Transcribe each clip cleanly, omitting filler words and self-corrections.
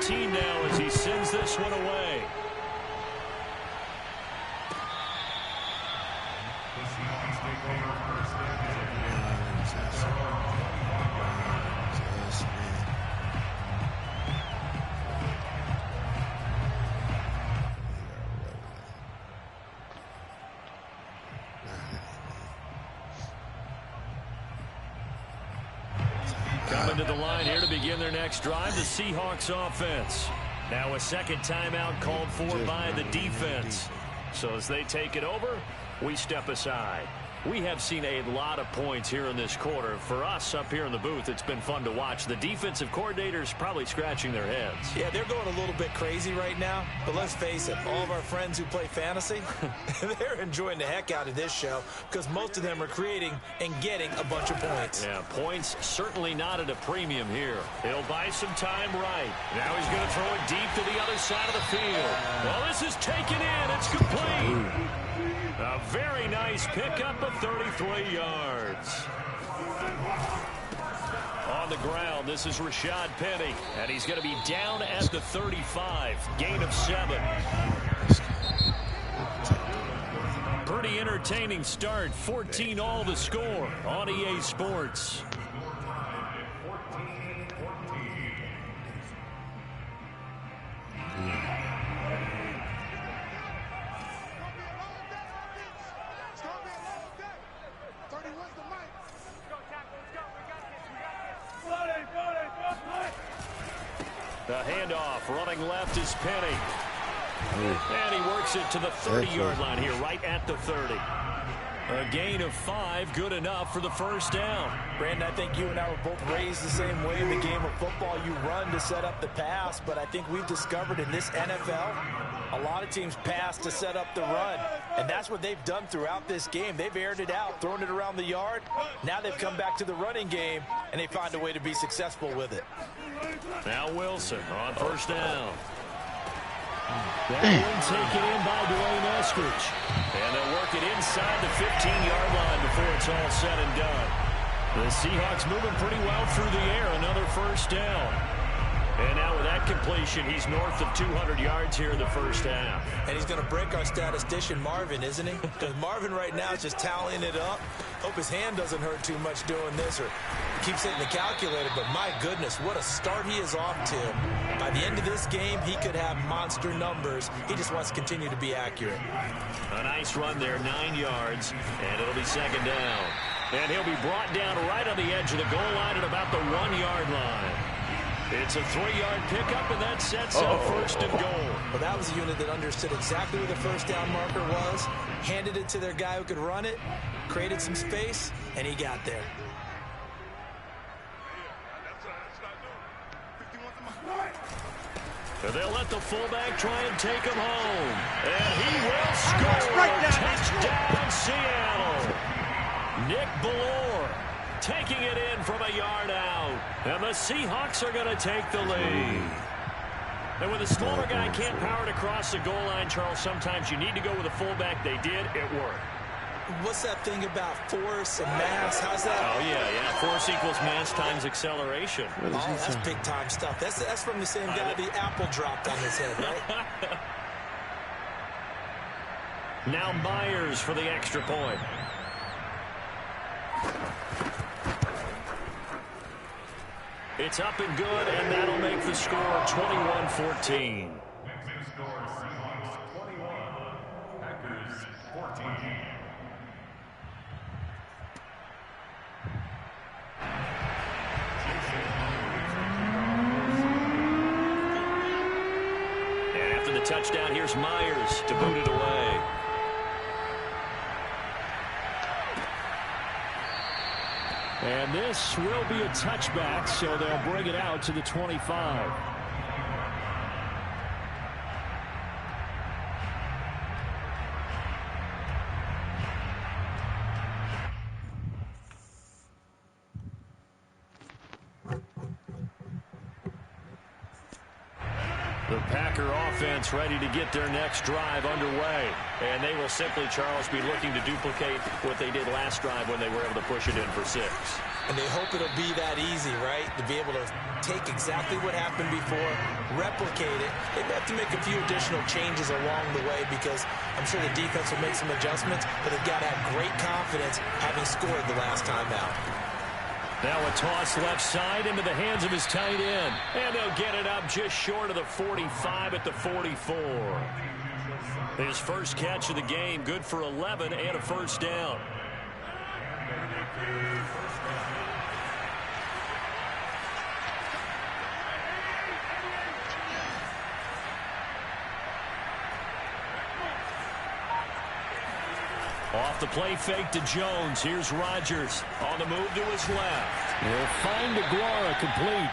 17 now as he sends this one away. Coming to the line here to begin their next drive, the Seahawks offense. Now a second timeout called for by the defense. So as they take it over, we step aside. We have seen a lot of points here in this quarter. For us up here in the booth, it's been fun to watch. The defensive coordinators probably scratching their heads. Yeah, they're going a little bit crazy right now. But let's face it, all of our friends who play fantasy, they're enjoying the heck out of this show because most of them are creating and getting a bunch of points. Yeah, points certainly not at a premium here. He'll buy some time right. Now he's going to throw it deep to the other side of the field. Well, this is taken in. It's complete. A very nice pickup of 33 yards. On the ground, this is Rashad Penny, and he's going to be down at the 35. Gain of 7. Pretty entertaining start. 14-all the score on EA Sports. The handoff, running left is Penny. And he works it to the 30-yard line here, right at the 30. A gain of 5, good enough for the first down. Brandon, I think you and I were both raised the same way in the game of football. You run to set up the pass, but I think we've discovered in this NFL, a lot of teams pass to set up the run. And that's what they've done throughout this game. They've aired it out, thrown it around the yard. Now they've come back to the running game, and they find a way to be successful with it. Now Wilson on first down. That one taken in by Dwayne Eskridge. And they'll work it inside the 15-yard line before it's all said and done. The Seahawks moving pretty well through the air. Another first down. And now with that completion, he's north of 200 yards here in the first half. And he's going to break our statistician Marvin, isn't he? Because Marvin right now is just tallying it up. Hope his hand doesn't hurt too much doing this or keeps hitting the calculator. But my goodness, what a start he is off to. By the end of this game, he could have monster numbers. He just wants to continue to be accurate. A nice run there, 9 yards, and it'll be second down. And he'll be brought down right on the edge of the goal line at about the 1-yard line. It's a 3-yard pickup, and that sets up first and goal. Well, that was a unit that understood exactly where the first down marker was, handed it to their guy who could run it, created some space, and he got there. They'll let the fullback try and take him home. And he will score. Touchdown, Seattle. Nick Ballore taking it in from a yard out. And the Seahawks are going to take the lead. And when the smaller guy can't power it across the goal line, Charles, sometimes you need to go with a fullback. They did. It worked. What's that thing about force and mass? How's that? Oh, yeah. Force equals mass times acceleration. Oh, that's big-time stuff. That's from the same guy the apple dropped on his head, right? Now Myers for the extra point. It's up and good, and that'll make the score 21-14. Packers 14. And after the touchdown, here's Myers to boot it away. And this will be a touchback, so they'll bring it out to the 25. The Packer offense ready to get their next drive underway. And they will simply, Charles, be looking to duplicate what they did last drive when they were able to push it in for 6. And they hope it'll be that easy, right? To be able to take exactly what happened before, replicate it. They may have to make a few additional changes along the way because I'm sure the defense will make some adjustments, but they've got to have great confidence having scored the last time out. Now a toss left side into the hands of his tight end. And they'll get it up just short of the 45 at the 44. His first catch of the game, good for 11 and a first down. Off the play fake to Jones. Here's Rodgers on the move to his left. He'll find Aguara complete.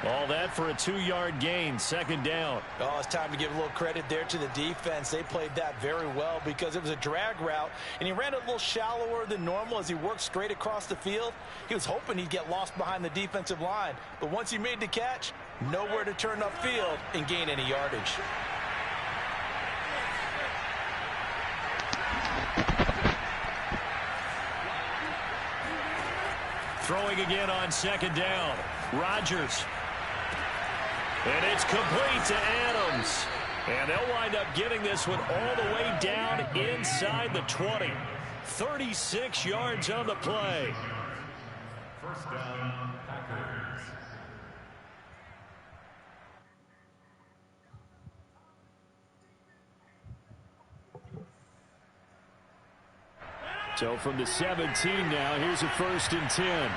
All that for a 2-yard gain, second down. Oh, it's time to give a little credit there to the defense. They played that very well because it was a drag route, and he ran a little shallower than normal as he worked straight across the field. He was hoping he'd get lost behind the defensive line, but once he made the catch, nowhere to turn upfield and gain any yardage. Throwing again on second down. Rodgers. And it's complete to Adams. And they'll wind up getting this one all the way down inside the 20. 36 yards on the play. First down, Packers. So from the 17 now, here's a 1st and 10.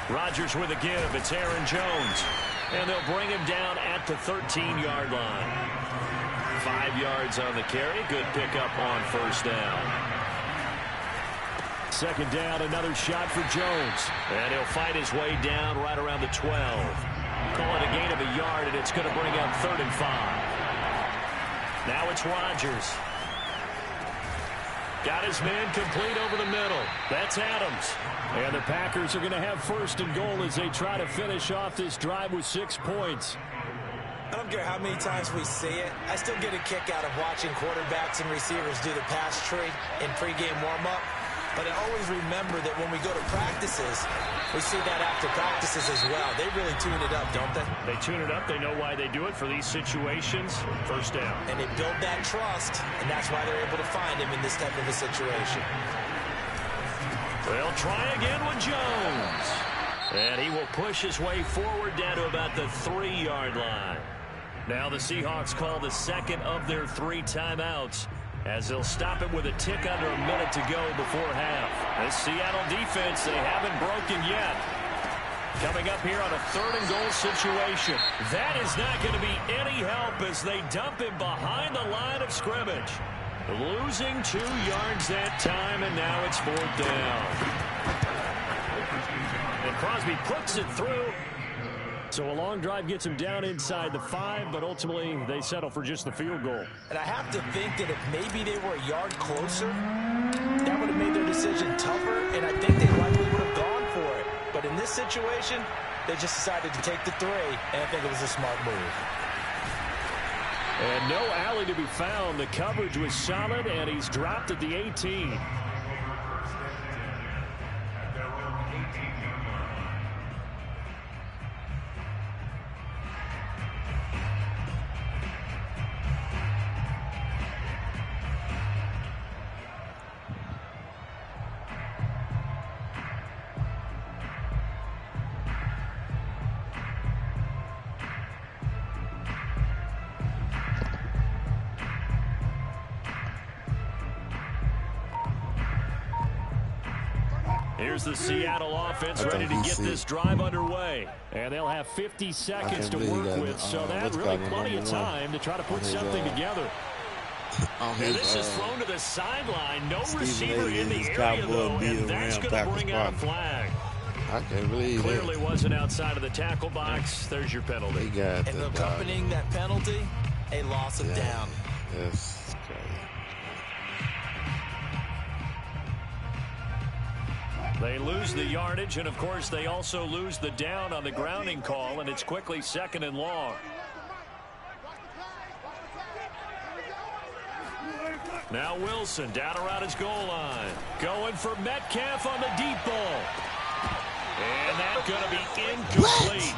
Rodgers with a give. It's Aaron Jones. And they'll bring him down at the 13-yard line. 5 yards on the carry. Good pickup on first down. Second down, another shot for Jones. And he'll fight his way down right around the 12. Call it a gain of a yard, and it's going to bring up 3rd and 5. Now it's Rodgers. Got his man complete over the middle. That's Adams. And the Packers are going to have 1st and goal as they try to finish off this drive with 6 points. I don't care how many times we see it. I still get a kick out of watching quarterbacks and receivers do the pass tree in pregame warm-up. But I always remember that when we go to practices, we see that after practices as well. They really tune it up, don't they? They tune it up. They know why they do it for these situations. First down. And they build that trust, and that's why they're able to find him in this type of a situation. They'll try again with Jones. And he will push his way forward down to about the 3-yard line. Now the Seahawks call the second of their 3 timeouts, as they'll stop it with a tick under a minute to go before half. This Seattle defense, they haven't broken yet. Coming up here on a 3rd and goal situation. That is not going to be any help as they dump him behind the line of scrimmage. Losing 2 yards that time, and now it's 4th down. And Crosby puts it through. So a long drive gets him down inside the 5, but ultimately they settle for just the field goal. And I have to think that if maybe they were a yard closer, that would have made their decision tougher, and I think they likely would have gone for it. But in this situation, they just decided to take the 3, and I think it was a smart move. And no alley to be found. The coverage was solid, and he's dropped at the 18. Here's the Seattle offense ready to get this drive underway. And they'll have 50 seconds to work with, so that's really plenty of time to try to put something together. And this is thrown to the sideline. No receiver in the area, though, and that's going to bring out a flag. I can't believe it. Clearly wasn't outside of the tackle box. There's your penalty. And accompanying that penalty, a loss of down. Yes. They lose the yardage, and of course they also lose the down on the grounding call, and it's quickly 2nd and long. Now Wilson down around his goal line. Going for Metcalf on the deep ball. And that's going to be incomplete.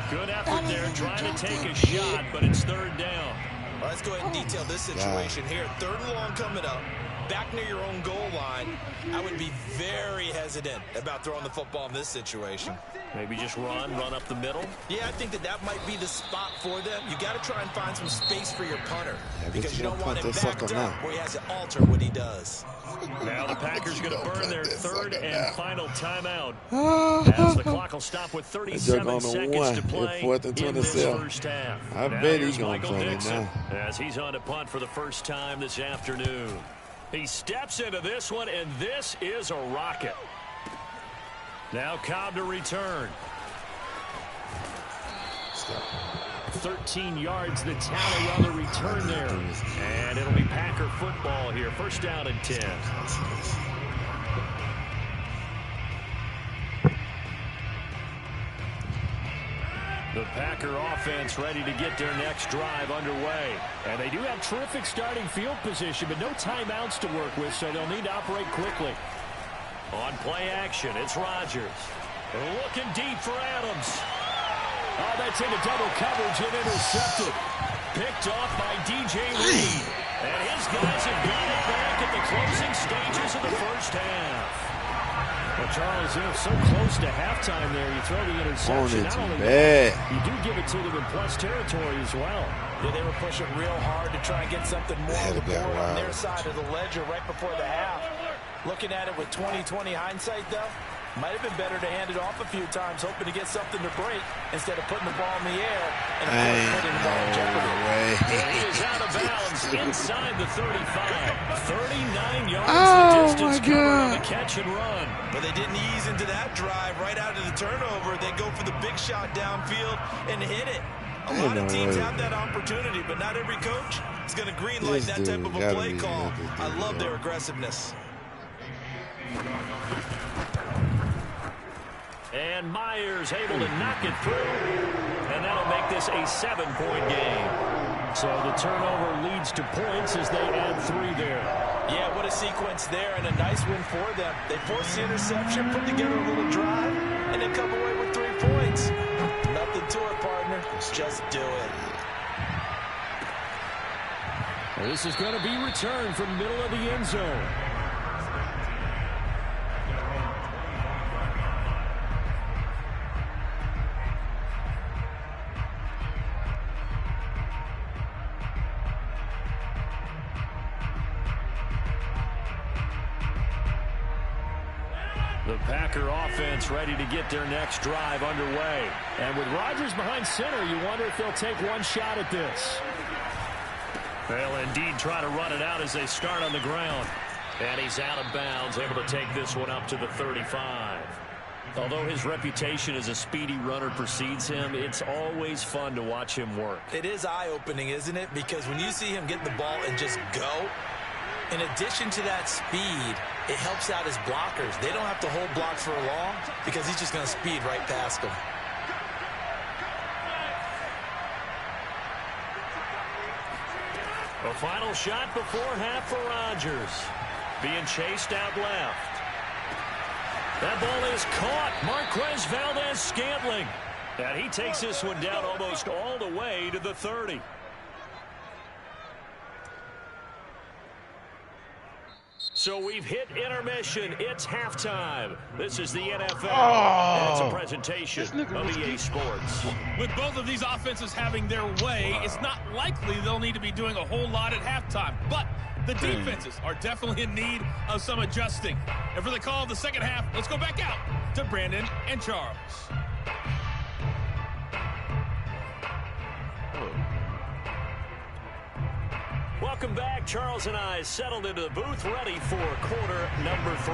Good effort there trying to take a shot, but it's third down. Well, let's go ahead and detail this situation here. Third and long coming up. Back near your own goal line. I would be very hesitant about throwing the football in this situation. Maybe just run up the middle? Yeah, I think that might be the spot for them. You got to try and find some space for your punter because you don't want him backed up where he has to alter what he does. Now the Packers going to burn their third and final timeout as the clock will stop with 37 seconds to play in this first half. I bet he's going to play it now. As he's on to punt for the first time this afternoon. He steps into this one, and this is a rocket. Now Cobb to return. 13 yards the tally on the return there. And it'll be Packer football here. First down and 10. The Packer offense ready to get their next drive underway. And they do have terrific starting field position, but no timeouts to work with, so they'll need to operate quickly. On play action, it's Rodgers. Looking deep for Adams. Oh, that's into double coverage and intercepted. Picked off by DJ Reed. And his guys have got it back at the closing stages of the first half. Well, Charles, so close to halftime there, you throw the interception. Not only that, you do give it to them in plus territory as well. Yeah, they were pushing real hard to try and get something more on the board on their side of the ledger right before the half. Looking at it with 20/20 hindsight, though, might have been better to hand it off a few times, hoping to get something to break instead of putting the ball in the air and putting the ball in jeopardy. He is out of bounds inside the 35. 39 yards the distance covered on the catch and run. But they didn't ease into that drive right out of the turnover. They go for the big shot downfield and hit it. A lot of teams have that opportunity, but not every coach is going to green light that type of a play call. I love their aggressiveness. And Myers able to knock it through. And that'll make this a 7-point game. So the turnover leads to points as they add 3 there. Yeah, what a sequence there and a nice win for them. They forced the interception, put together a little drive, and then come away with 3 points. Nothing to it, partner. Just do it. Well, this is going to be returned from the middle of the end zone. The Packer offense ready to get their next drive underway. And with Rodgers behind center, you wonder if they'll take one shot at this. They'll indeed try to run it out as they start on the ground. And he's out of bounds, able to take this one up to the 35. Although his reputation as a speedy runner precedes him, it's always fun to watch him work. It is eye-opening, isn't it? Because when you see him get the ball and just go, in addition to that speed, it helps out his blockers. They don't have to hold blocks for long because he's just going to speed right past them. A final shot before half for Rodgers. Being chased out left. That ball is caught. Marquez Valdez-Scantling. And he takes this one down almost all the way to the 30. So we've hit intermission. It's halftime. This is the NFL. And it's a presentation of EA Sports. With both of these offenses having their way, it's not likely they'll need to be doing a whole lot at halftime. But the defenses are definitely in need of some adjusting. And for the call of the second half, let's go back out to Brandon and Charles. Welcome back. Charles and I settled into the booth, ready for quarter number 3.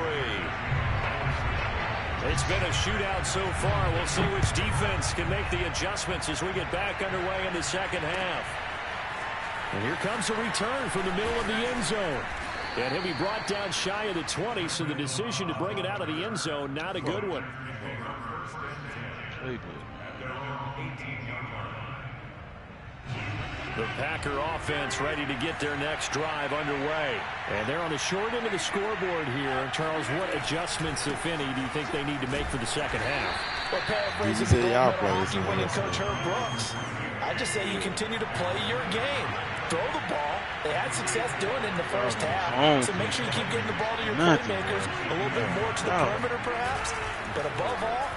It's been a shootout so far. We'll see which defense can make the adjustments as we get back underway in the second half. And here comes a return from the middle of the end zone. And he'll be brought down shy of the 20, so the decision to bring it out of the end zone, not a good one. The Packer offense ready to get their next drive underway. And they're on the short end of the scoreboard here. And Charles, what adjustments, if any, do you think they need to make for the second half? Well, paraphrasing the hockey winning coach Herb Brooks, I just say you continue to play your game. Throw the ball. They had success doing it in the first half. So make sure you keep getting the ball to your playmakers. A little bit more to the perimeter, perhaps. But above all,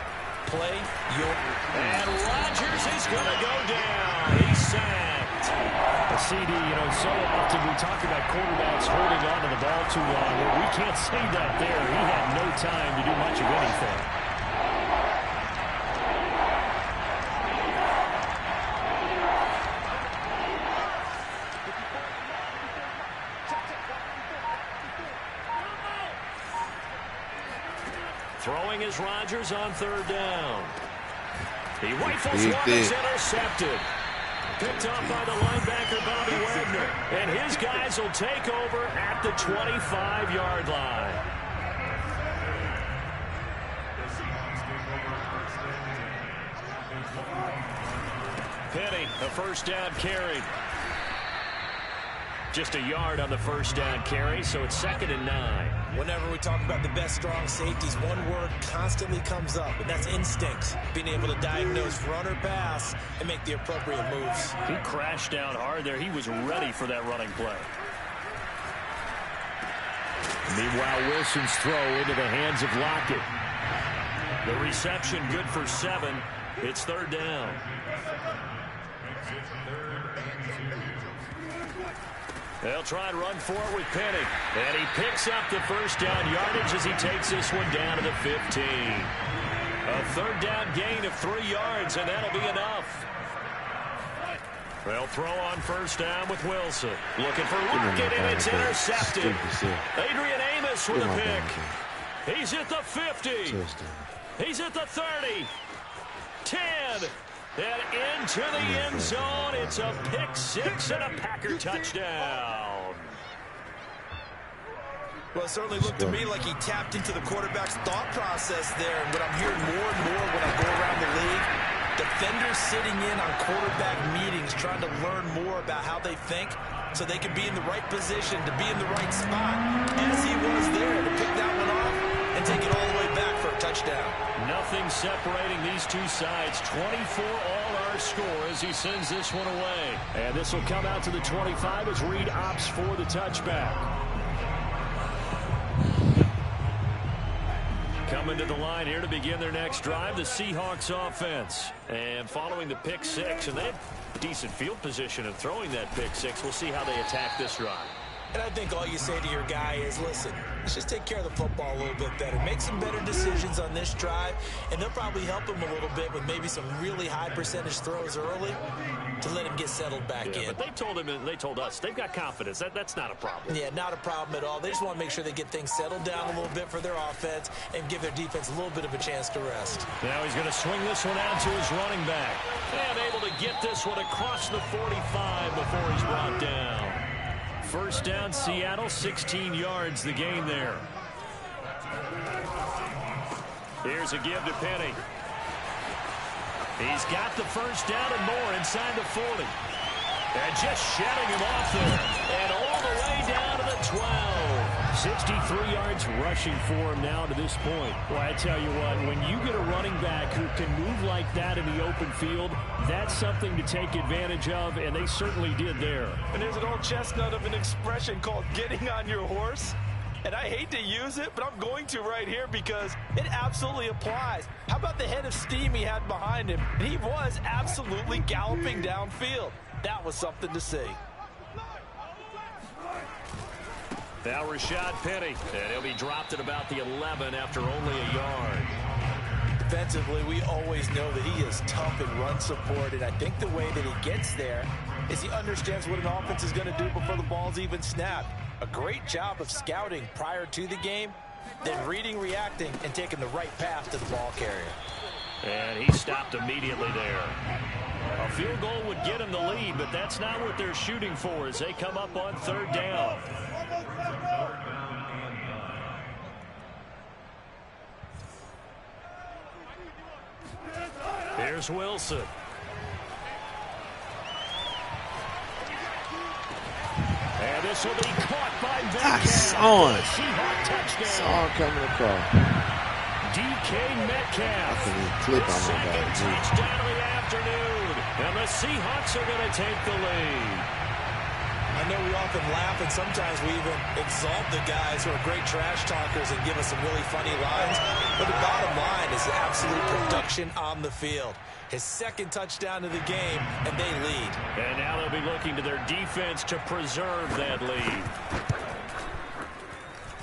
play your game. And Rodgers is going to go down. He's sacked. A CD, so often we talk about quarterbacks holding on to the ball too long. Well, we can't say that there. He had no time to do much of anything. Throwing is Rodgers on third down. He rifles one, is intercepted. Picked up by the linebacker, Bobby Wagner. And his guys will take over at the 25-yard line. Penny, a first down carry. Just a yard on the first down carry, so it's 2nd and 9. Whenever we talk about the best strong safeties, one word constantly comes up, and that's instincts. Being able to diagnose run or pass and make the appropriate moves. He crashed down hard there. He was ready for that running play. Meanwhile, Wilson's throw into the hands of Lockett. The reception good for 7. It's 3rd down. They'll try and run for it with Penny. And he picks up the first down yardage as he takes this one down to the 15. A 3rd down gain of 3 yards, and that'll be enough. They'll throw on first down with Wilson. Looking for Lockett, and it's intercepted. Adrian Amos with a pick. He's at the 50. He's at the 30. 10. And into the end zone. It's a pick 6 and a Packer touchdown. Well, it certainly looked to me like he tapped into the quarterback's thought process there. And what I'm hearing more and more when I go around the league, defenders sitting in on quarterback meetings trying to learn more about how they think so they can be in the right position, to be in the right spot, as he was there to pick that one off and take it all the way back for a touchdown. Nothing separating these two sides. 24 all our score as he sends this one away. And this will come out to the 25 as Reed opts for the touchback. Coming to the line here to begin their next drive, the Seahawks offense. And following the pick 6, and they have decent field position in throwing that pick 6. We'll see how they attack this drive. And I think all you say to your guy is, listen, let's just take care of the football a little bit better. Make some better decisions on this drive, and they'll probably help him a little bit with maybe some really high percentage throws early to let him get settled back in. But they told him, and they told us, they've got confidence. That's not a problem. Yeah, not a problem at all. They just want to make sure they get things settled down a little bit for their offense and give their defense a little bit of a chance to rest. Now he's going to swing this one out to his running back. And able to get this one across the 45 before he's brought down. First down, Seattle, 16 yards the gain there. Here's a give to Penny. He's got the first down and more inside the 40. And just shedding him off there. And all the way down to the 12. 63 yards rushing for him now to this point. Well, I tell you what, when you get a running back who can move like that in the open field, that's something to take advantage of, and they certainly did there. And there's an old chestnut of an expression called getting on your horse. And I hate to use it, but I'm going to right here because it absolutely applies. How about the head of steam he had behind him? He was absolutely galloping downfield. That was something to see. Now Rashad Penny, and he'll be dropped at about the 11 after only a yard. Defensively, we always know that he is tough in run support, and I think the way that he gets there is he understands what an offense is going to do before the ball's even snapped. A great job of scouting prior to the game, then reading, reacting, and taking the right path to the ball carrier. And he stopped immediately there. A field goal would get him the lead, but that's not what they're shooting for as they come up on third down. Here's Wilson. And this will be caught by I Metcalf. saw it. Seahawks touchdown. Saw it coming across. DK Metcalf. I couldn't even clip on my Second back. touchdown of the afternoon. And the Seahawks are going to take the lead. I know we often laugh, and sometimes we even exalt the guys who are great trash talkers and give us some really funny lines. But the bottom line is absolute production on the field. His second touchdown of the game, and they lead. And now they'll be looking to their defense to preserve that lead.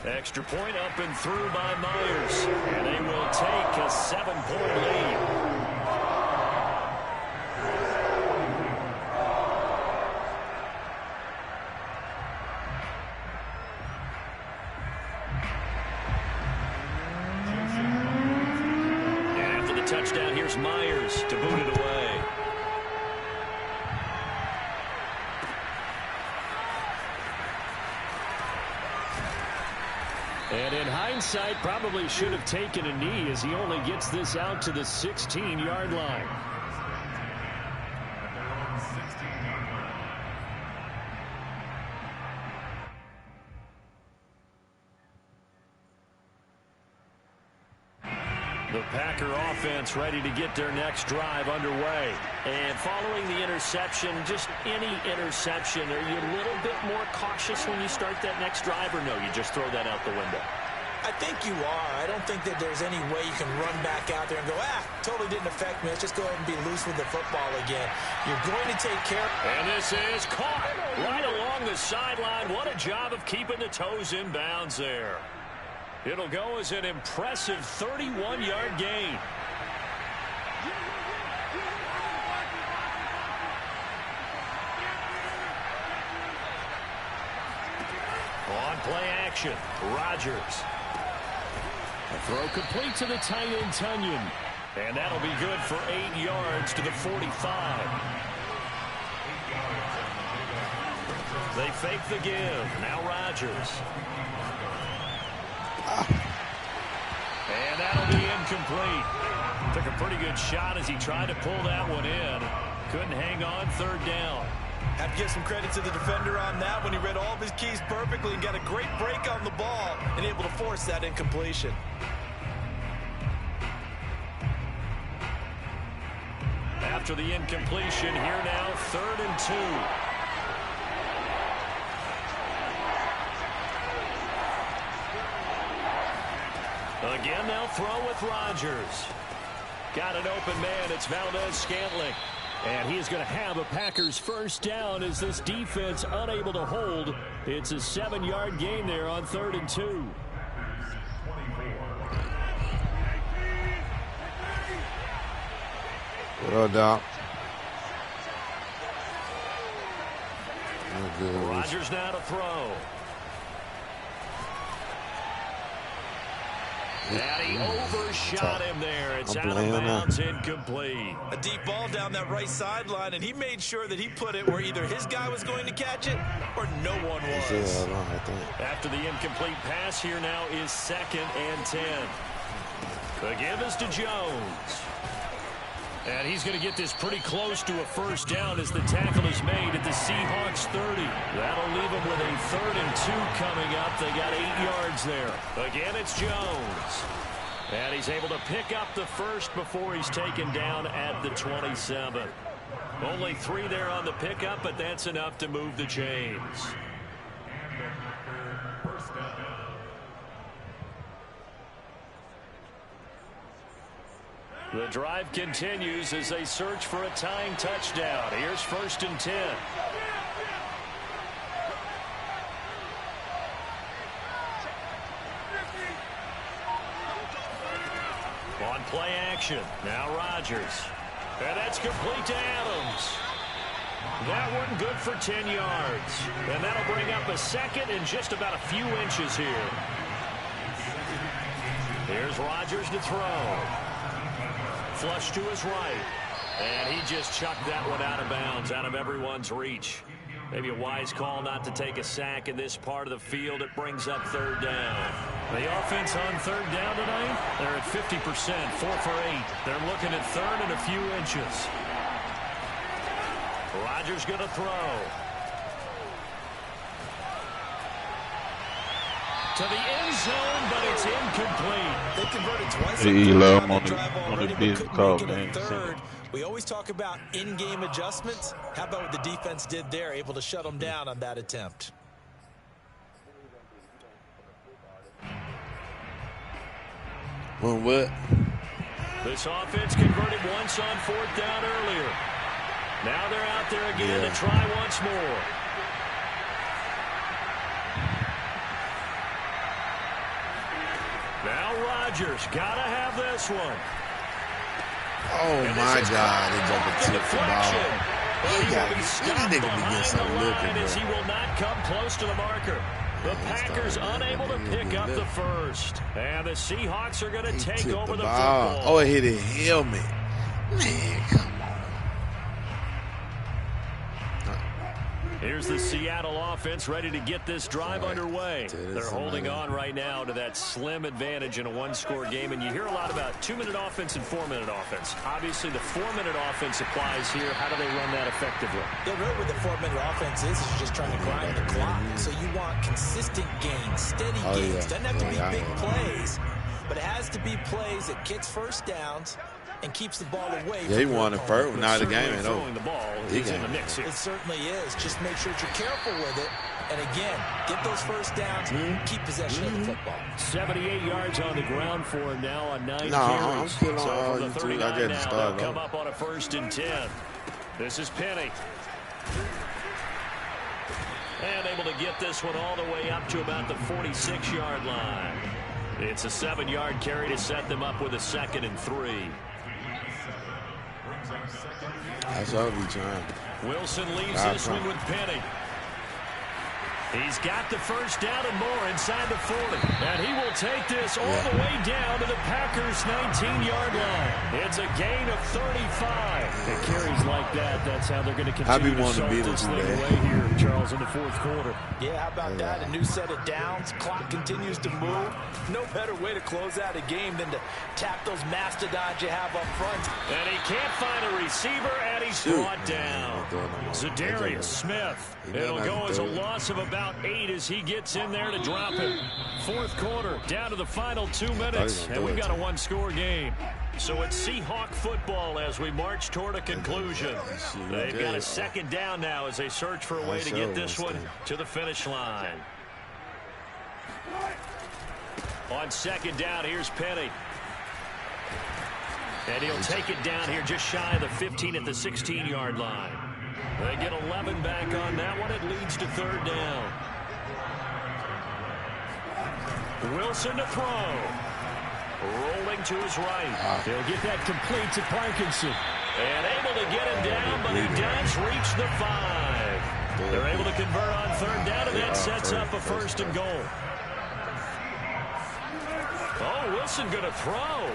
Extra point up and through by Myers. And they will take a 7-point lead. Touchdown, here's Myers to boot it away. And in hindsight, probably should have taken a knee as he only gets this out to the 16-yard line. The Packer offense ready to get their next drive underway. And following the interception, just any interception, are you a little bit more cautious when you start that next drive, or no, you just throw that out the window? I think you are. I don't think that there's any way you can run back out there and go, totally didn't affect me. Let's just go ahead and be loose with the football again. You're going to take care. And this is caught right along the sideline. What a job of keeping the toes in bounds there. It'll go as an impressive 31-yard gain. On play action, Rodgers. A throw complete to the tight end, Tunyon. And that'll be good for 8 yards to the 45. They fake the give. Now Rodgers. And that'll be incomplete. Took a pretty good shot as he tried to pull that one in. Couldn't hang on, third down. Have to give some credit to the defender on that when he read all of his keys perfectly and got a great break on the ball and able to force that incompletion. After the incompletion, here now, 3rd and 2. Again, they'll throw with Rodgers. Got an open man. It's Valdez-Scantling. And he is going to have a Packers first down as this defense unable to hold. It's a 7-yard gain there on 3rd and 2. What up, Doc? Rodgers now to throw. And he overshot him there. It's out of bounds, incomplete. A deep ball down that right sideline, and he made sure that he put it where either his guy was going to catch it or no one was. After the incomplete pass, here now is 2nd and 10. The give is to Jones. And he's going to get this pretty close to a first down as the tackle is made at the Seahawks 30. That'll leave them with a 3rd and 2 coming up. They got 8 yards there. Again, it's Jones. And he's able to pick up the first before he's taken down at the 27. Only 3 there on the pickup, but that's enough to move the chains. The drive continues as they search for a tying touchdown. Here's 1st and 10. On play action, now Rodgers. And that's complete to Adams. That one good for 10 yards. And that'll bring up a 2nd and just about a few inches here. Here's Rodgers to throw. Flush to his right. And he just chucked that one out of bounds, out of everyone's reach. Maybe a wise call not to take a sack in this part of the field. It brings up 3rd down. The offense on 3rd down tonight, they're at 50%, 4 for 8. They're looking at 3rd and a few inches. Rodgers going to throw. to the end zone, but it's incomplete. They converted twice. On the business call, man. Third. We always talk about in-game adjustments. How about what the defense did there, able to shut them down on that attempt? Well, what? This offense converted once on 4th down earlier. Now they're out there again to try once more. Now Rodgers got to have this one. Oh, my God. They jumped the ball. He will be so as he will not come close to the marker. The Packers unable to pick up the first. And the Seahawks are going to take over the football. Oh, it hit a helmet. Man, come on. Here's the Seattle offense ready to get this drive underway. They're holding on right now to that slim advantage in a one-score game. And you hear a lot about 2-minute offense and 4-minute offense. Obviously, the 4-minute offense applies here. How do they run that effectively? Yeah, really what the 4-minute offense is you're just trying to grind the clock. So you want consistent gains, steady gains. Doesn't have to be big plays, but it has to be plays that gets first downs and keeps the ball away. Yeah, he won the first. Now the game ain't over. The ball is in the mix here. It certainly is. Just make sure that you're careful with it. And again, get those first downs, keep possession of the football. 78 yards on the ground for him now on 9 carries. I'm still so on from the 39 now, they'll come up on a 1st and 10. This is Penny. And able to get this one all the way up to about the 46-yard line. It's a 7-yard carry to set them up with a 2nd and 3. That's all we trying. Wilson leaves this one with Penny. He's got the first down and more inside the 40. And he will take this all the way down to the Packers' 19-yard line. It's a gain of 35. It carries like that. That's how they're going to continue to start this thing away here, Charles, in the 4th quarter. Yeah, how about that? A new set of downs. Clock continues to move. No better way to close out a game than to tap those mastodons you have up front. And he can't find a receiver, and he's brought down. Zadarius Smith. It'll go as a loss of about 8 as he gets in there to drop him. 4th quarter, down to the final 2 minutes, and we've got a one-score game. So it's Seahawk football as we march toward a conclusion. They've got a 2nd down now as they search for a way to get this one to the finish line. On 2nd down, here's Penny. And he'll take it down here just shy of the 15 at the 16-yard line. They get 11 back on that one. It leads to 3rd down. Wilson to throw. Rolling to his right. He'll get that complete to Parkinson. And able to get him down, but he does reach the 5. They're able to convert on 3rd down, and that sets up a 1st and goal. Oh, Wilson going to throw.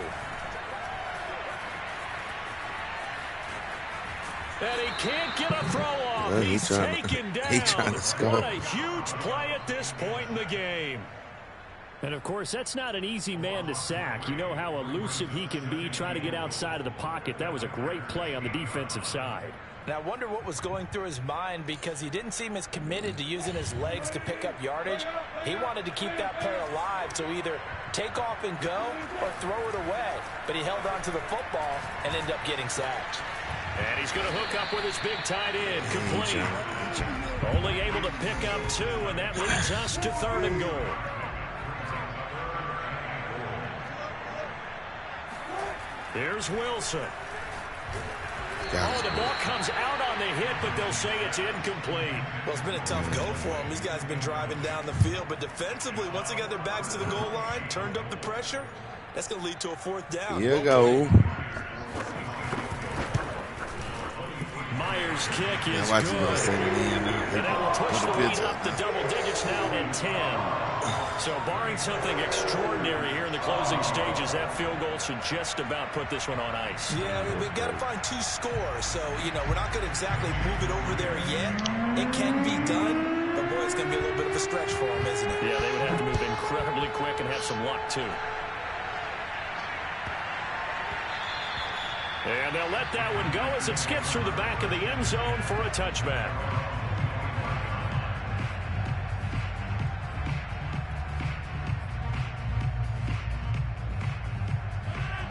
And he can't get a throw off. Well, he's taken down. He's trying to score. What a huge play at this point in the game. And, of course, that's not an easy man to sack. You know how elusive he can be, trying to get outside of the pocket. That was a great play on the defensive side. And I wonder what was going through his mind, because he didn't seem as committed to using his legs to pick up yardage. He wanted to keep that play alive, to either take off and go or throw it away. But he held on to the football and ended up getting sacked. And he's going to hook up with his big tight end. Complete. Only able to pick up 2, and that leads us to 3rd and goal. Here's Wilson. Oh, the ball comes out on the hit, but they'll say it's incomplete. Well, it's been a tough go for them. These guys have been driving down the field, but defensively, once they got their backs to the goal line, turned up the pressure, that's going to lead to a 4th down. Here you go. Myers' kick is good. And that will push the lead up to double digits now at 10. So barring something extraordinary here in the closing stages, that field goal should just about put this one on ice. Yeah, we've got to find 2 scores. So, you know, we're not going to exactly move it over there yet. It can be done, but boy, it's going to be a little bit of a stretch for them, isn't it? Yeah, they would have to move incredibly quick and have some luck, too. And they'll let that one go as it skips through the back of the end zone for a touchback.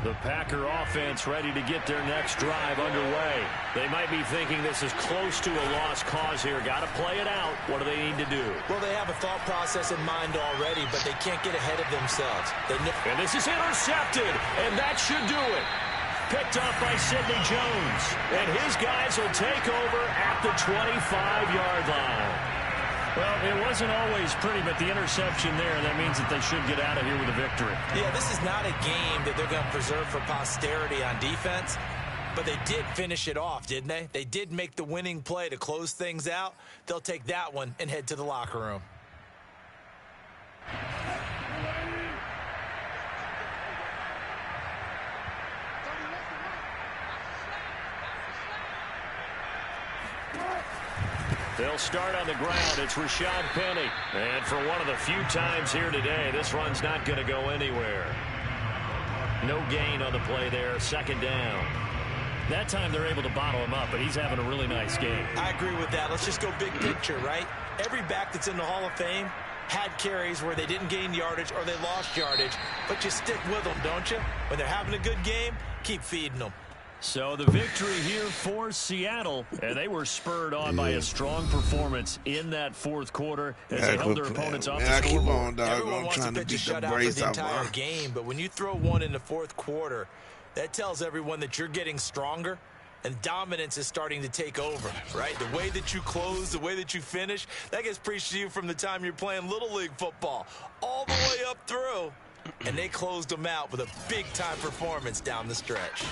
The Packer offense ready to get their next drive underway. They might be thinking this is close to a lost cause here. Got to play it out. What do they need to do? Well, they have a thought process in mind already, but they can't get ahead of themselves. And this is intercepted, and that should do it. Picked up by Sidney Jones. And his guys will take over at the 25-yard line. Well, it wasn't always pretty, but the interception there, that means that they should get out of here with a victory. Yeah, this is not a game that they're going to preserve for posterity on defense, but they did finish it off, didn't they? They did make the winning play to close things out. They'll take that one and head to the locker room. They'll start on the ground. It's Rashad Penny. And for one of the few times here today, this run's not going to go anywhere. No gain on the play there. Second down. That time they're able to bottle him up, but he's having a really nice game. I agree with that. Let's just go big picture, right? Every back that's in the Hall of Fame had carries where they didn't gain yardage or they lost yardage, but you stick with them, don't you? When they're having a good game, keep feeding them. So the victory here for Seattle, and they were spurred on by a strong performance in that fourth quarter as they held their opponents off the scoreboard. Everyone wants to pitch a shutout for the entire game, but when you throw one in the fourth quarter, that tells everyone that you're getting stronger and dominance is starting to take over, right? The way that you close, the way that you finish, that gets preached to you from the time you're playing Little League football all the way up through, and they closed them out with a big-time performance down the stretch.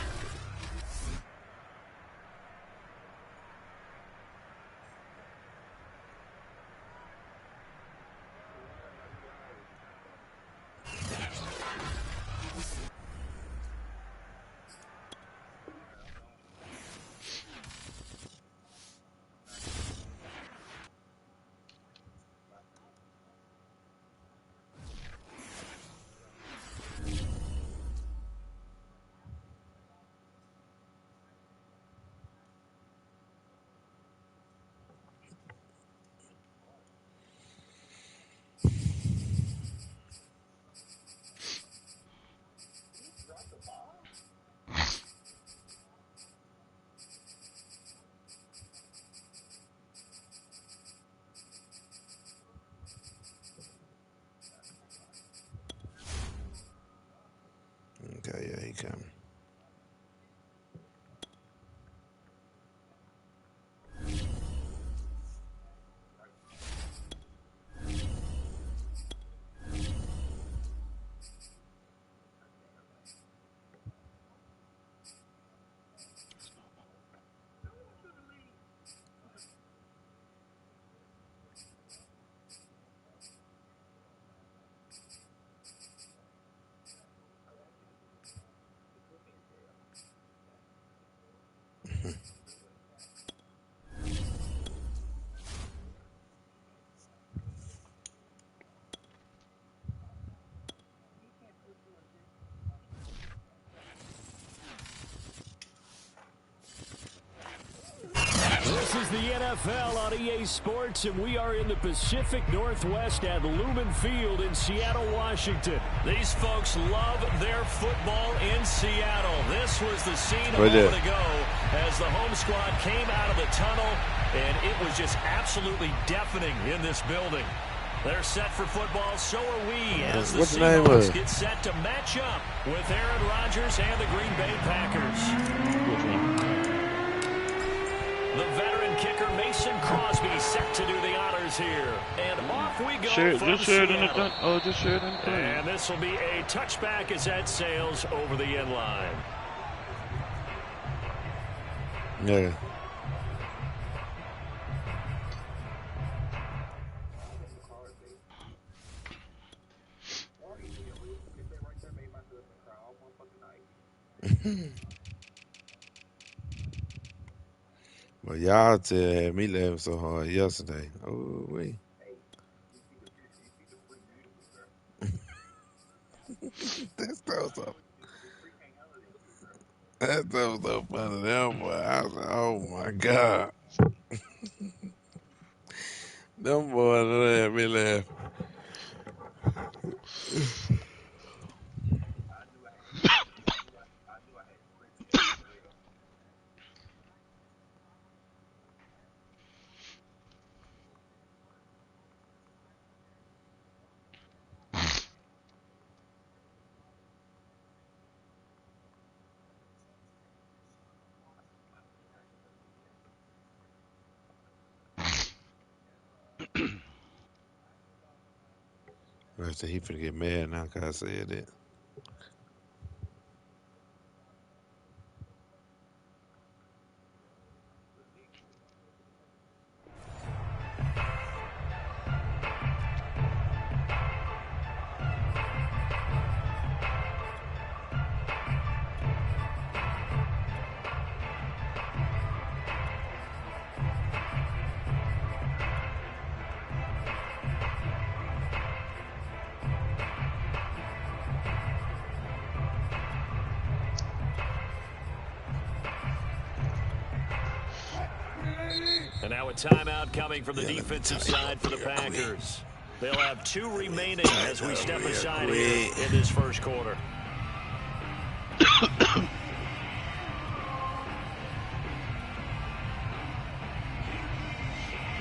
Okay, yeah, he coming. This is the NFL on EA Sports, and we are in the Pacific Northwest at Lumen Field in Seattle, Washington. These folks love their football in Seattle. This was the scene a moment ago as the home squad came out of the tunnel, and it was just absolutely deafening in this building. They're set for football, so are we, as the Seahawks get set to match up with Aaron Rodgers and the Green Bay Packers. The veteran kicker Mason Crosby set to do the honors here. And off we go from Seattle. Just share it in the thing. And this will be a touchback as that sails over the end line. Yeah. But y'all had me laughing so hard yesterday. Oh, wait. That stuff was so funny. Them boy, I was like, oh my God. Them boys had me laughing. I said he finna get mad now because I said that. And now a timeout coming from the defensive side for the Packers. They'll have 2 remaining as we step aside here in this first quarter.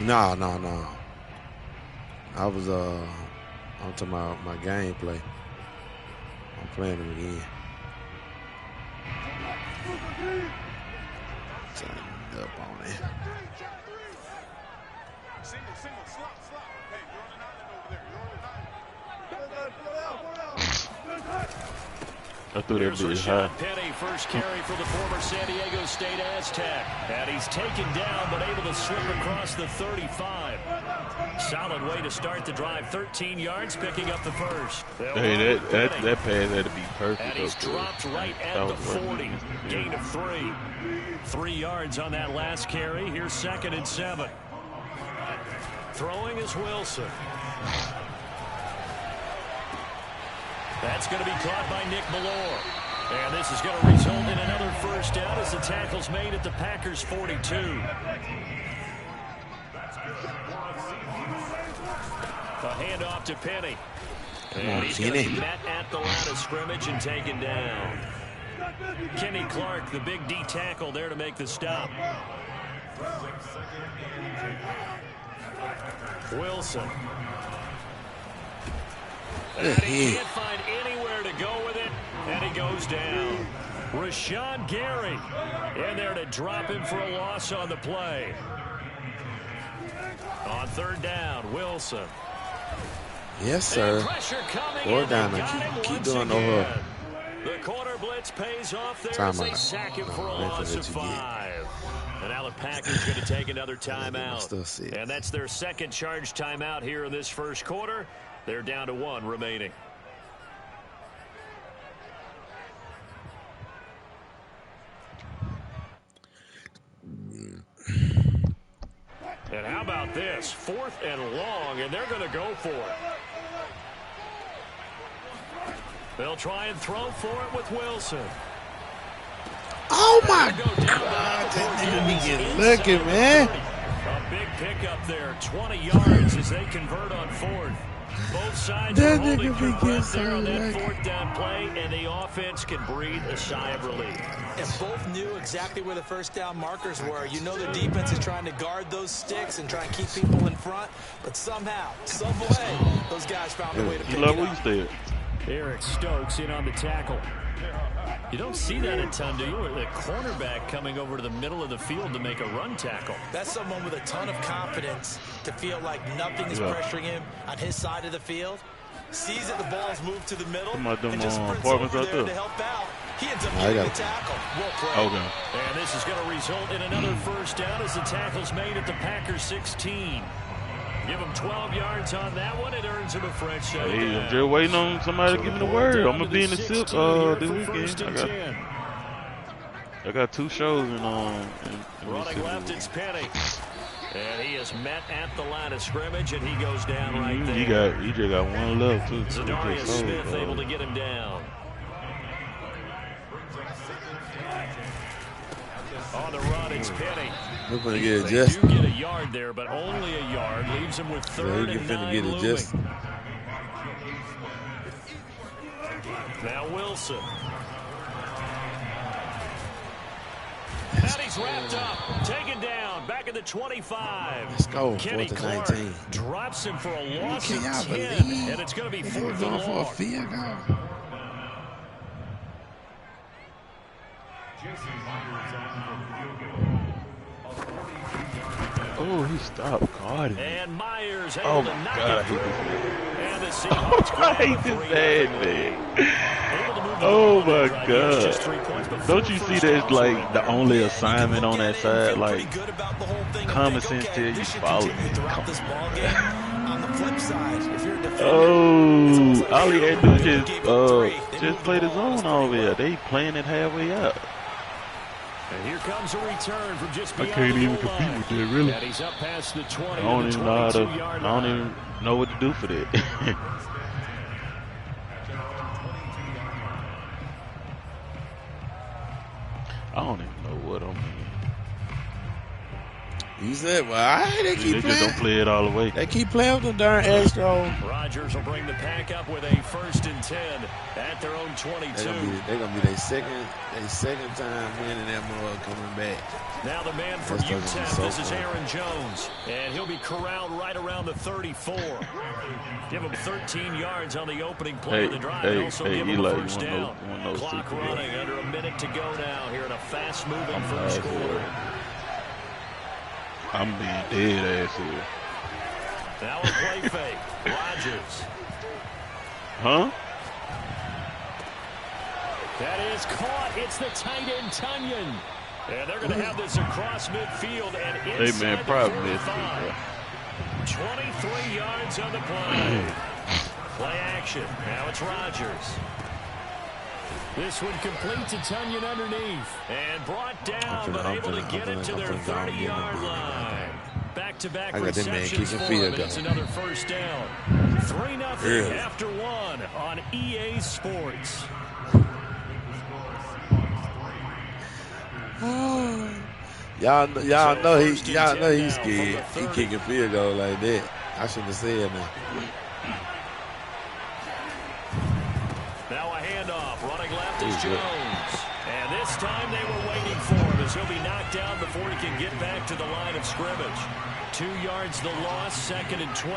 No. I was I'm talking about my gameplay. I'm playing them again. Tighten up on it. I threw that bitch high. Penny, first carry for the former San Diego State Aztec. And he's taken down, but able to slip across the 35. Solid way to start the drive. 13 yards, picking up the first. Hey, that pass had to be perfect. And he's dropped right at the 40. Gain of 3. 3 yards on that last carry. Here's 2nd and 7. Throwing is Wilson. That's going to be caught by Nick Ballore. And this is going to result in another first down as the tackle's made at the Packers' 42. A handoff to Penny. And he's going to be met at the line of scrimmage and taken down. Kenny Clark, the big D tackle, there to make the stop. Wilson. And he can't find anywhere to go with it, and he goes down. Rashawn Gary in there to drop him for a loss on the play. On 3rd down, Wilson. Yes, sir. Or down there. Keep doing over. The corner blitz pays off there as they sack him for a loss of 5. And now the Packers going to take another timeout. And that's their 2nd charge timeout here in this first quarter. They're down to 1 remaining. And how about this? 4th and long, and they're going to go for it. They'll try and throw for it with Wilson. Oh, my God. That nigga be getting lucky, man. A big pickup there. 20 yards as they convert on 4th. Both sides are holding their breath there on that 4th down play, and the offense can breathe a sigh of relief. And both knew exactly where the first down markers were. You know the defense is trying to guard those sticks and try and keep people in front, but somehow, some way, those guys found a way to pick it up. Eric Stokes in on the tackle. You don't see that a ton, do you? The cornerback coming over to the middle of the field to make a run tackle. That's someone with a ton of confidence to feel like nothing is pressuring him on his side of the field. Sees that the ball's moved to the middle and just sprints over there to help out. He ends up getting the tackle. Well played. Okay. And this is going to result in another first down as the tackle's made at the Packers 16. Give him 12 yards on that one. It earns him a fresh set. Hey, I'm just waiting on somebody to give me the word. I'm going to be in the SIP this weekend. I got 2 shows in running left, it's Penny. And he is met at the line of scrimmage, and he goes down right there. He just got 1 left, too. Zadarius Smith able to get him down. On the run, it's Penny. We're going to get They adjusted. do get a yard there, but only a yard. Leaves him with 3rd and 9 looming. Now Wilson. And he's wrapped up. Taken down. Back at the 25. Let's go. Kenny 4th Clark and 19. drops him for a loss of 10. Believe? And it's going to be 4th and Going for a long. field goal. Jason Myers on for the field goal. Oh, he stopped guarding. And Myers Oh able my to knock God, I it hate through. this man. And the Seahawks I grab hate a this 3-0 bad lead. man. Able to move the Oh ball on my that drive. Yes, just God. 3 points, but Don't 4 you see first that's downs were like in the there. only Yeah, assignment on that side? Like, good about the whole thing common and think, sense okay, tell you this should follow continue it. throughout Come this on, ball man. game. On the flip side, if you're a defender, it's Oh, almost like all he had to they do only is gave up 3. They just moved play the ball on us zone over pretty here. well. They playing it halfway out. And here comes a return from just I beyond can't the even goal compete line. with that, really. And he's up past the 20 I don't to the even know how to. 22-yard I don't line. even know what to do for that. I don't even know what I'm in. You said, well, they keep They playing. just don't play it all the way. They keep playing with them darn extra. Rodgers will bring the pack up with a 1st and 10 at their own 22. They're gonna be their second time winning that mug coming back. Now the man from That's gonna be UTEP, so this is fun. Aaron Jones, and he'll be corralled right around the 34. Give him 13 yards on the opening play of the drive, and also give him Eli, a first you down. want those Clock two running, under a minute to go now here in a fast-moving first mad quarter. I'm being dead ass here. Now a play fake, Rodgers. Huh? That is caught. It's the tight end, Tunyon. And they're going to have this across midfield and inside Hey man, the probably 45. 23 yards on the play. Play action. Now it's Rodgers. This one complete to Tunyon underneath. And brought down, but able to get it to their 30-yard line. Back-to-back I got that man receptions kicking for field him, and goal. it's another first down. 3-0 Really? after 1 on EA Sports. Y'all know he's first and 10 now scared. from the He 30. kicking field goal like that. I shouldn't have said that. Now a handoff. Running left is Jones. And this time they were waiting for him as he'll be knocked down before he can get back to the line of scrimmage. 2 yards the loss, 2nd and 12.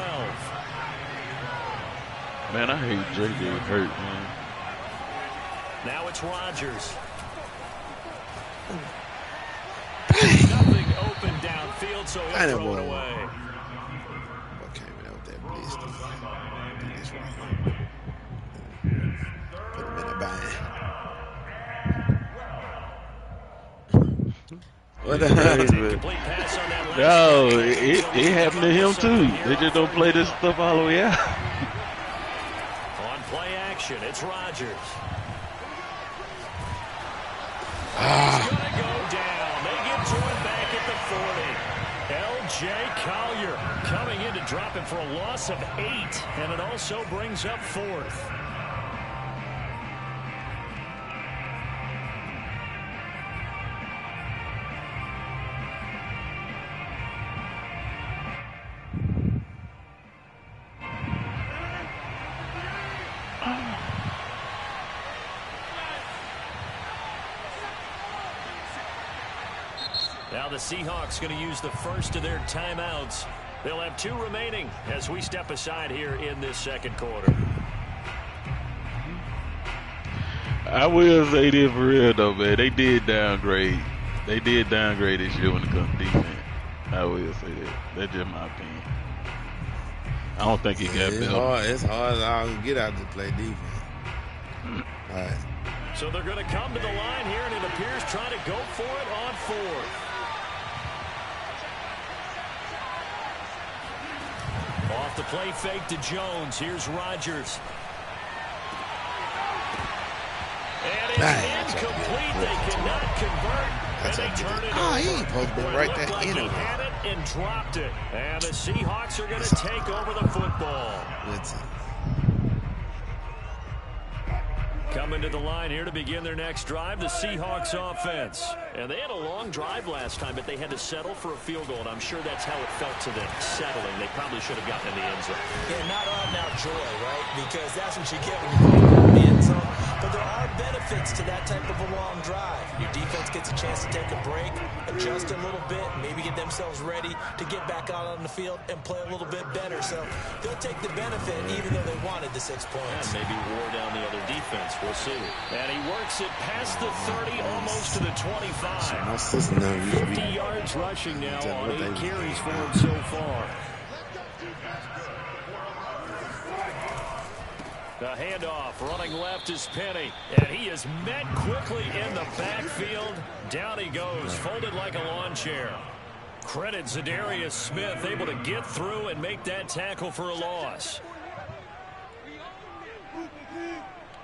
Man, I hate Drake getting hurt, man. Now it's Rodgers. Nothing open downfield, so I he'll know throw it what. away. Okay, man, with that blitz. Do this right. Put him in the bind. What the hell? Complete pass on that last No, play. it happened to him too. They just don't play this stuff all the way out. On play action, it's Rodgers. Ah. He's going to go down. They get to him back at the 40. L.J. Collier coming in to drop him for a loss of 8, and it also brings up 4th. Now the Seahawks going to use the first of their timeouts. They'll have 2 remaining as we step aside here in this second quarter. I will say this for real though, man. They did downgrade. They did downgrade this year when it comes to defense. I will say that. That's just my opinion. I don't think he got better. It's hard as all get out to play defense. All right. So they're going to come to the line here, and it appears trying to go for it on 4th. Off the play fake to Jones. Here's Rodgers. And it's incomplete. They cannot convert. And they turn it over. He ain't supposed to be Well, it right looked there like he anyway. had it and dropped it. And the Seahawks are going to take over the football. Coming to the line here to begin their next drive, the Seahawks offense. And they had a long drive last time, but they had to settle for a field goal, and I'm sure that's how it felt to them, settling. They probably should have gotten in the end zone. Yeah, not all now joy, right? Because that's what you get when you play in the end zone. But there are benefits to that type of a long drive. Your defense gets a chance to take a break, adjust a little bit, maybe get themselves ready to get back out on the field and play a little bit better. So they'll take the benefit even though they wanted the 6 points. And maybe wore down the other defense We'll see. And he works it past the 30, almost to the 25. My sister now 50 yards rushing now on 8 carries for him so far. The handoff, running left is Penny, and he is met quickly in the backfield. Down he goes, folded like a lawn chair. Credit Zadarius Smith, able to get through and make that tackle for a loss.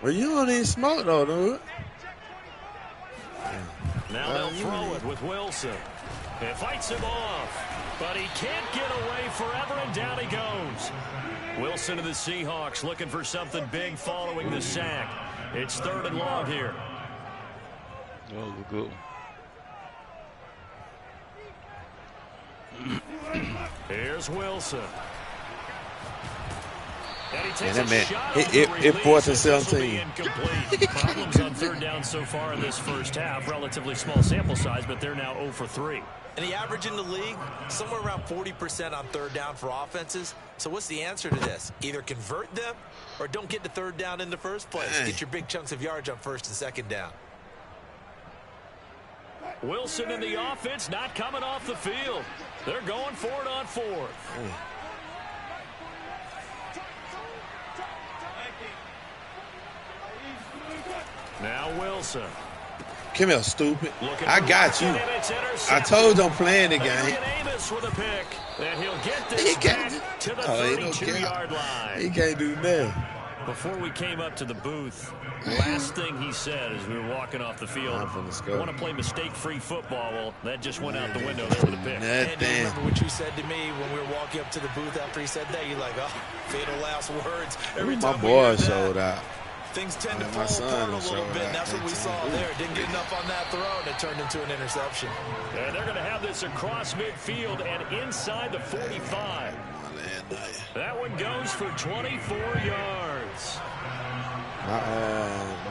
Well, you don't need smoke, though, dude. Now they'll throw it with Wilson. It fights him off, but he can't get away forever, and down he goes. Wilson of the Seahawks looking for something big following the sack. It's 3rd and long here. That was a good one. Here's Wilson. And he takes that a man, shot it 4th and 17. Problems on 3rd down so far in this first half. Relatively small sample size, but they're now 0 for 3. And the average in the league, somewhere around 40% on 3rd down for offenses. So what's the answer to this? Either convert them or don't get to 3rd down in the first place. Get your big chunks of yards on 1st and 2nd down. Wilson and the offense not coming off the field. They're going for it on 4th. Now Wilson. Come here, stupid. I got you. I told you I'm playing the game. Amos with a pick. And he'll get this back to the 32-yard line. He can't do nothing. Before we came up to the booth, last thing he said as we were walking off the field, I want to play mistake-free football. Well, that just went out the window there with a pick. And do you remember what you said to me when we were walking up to the booth after he said that? You're like, oh, fatal last words. Every time my boy showed out. Things tend to fall apart a little bit, and that's what we saw there. Didn't get enough on that throw, and it turned into an interception. And they're going to have this across midfield and inside the 45. That one goes for 24 yards. My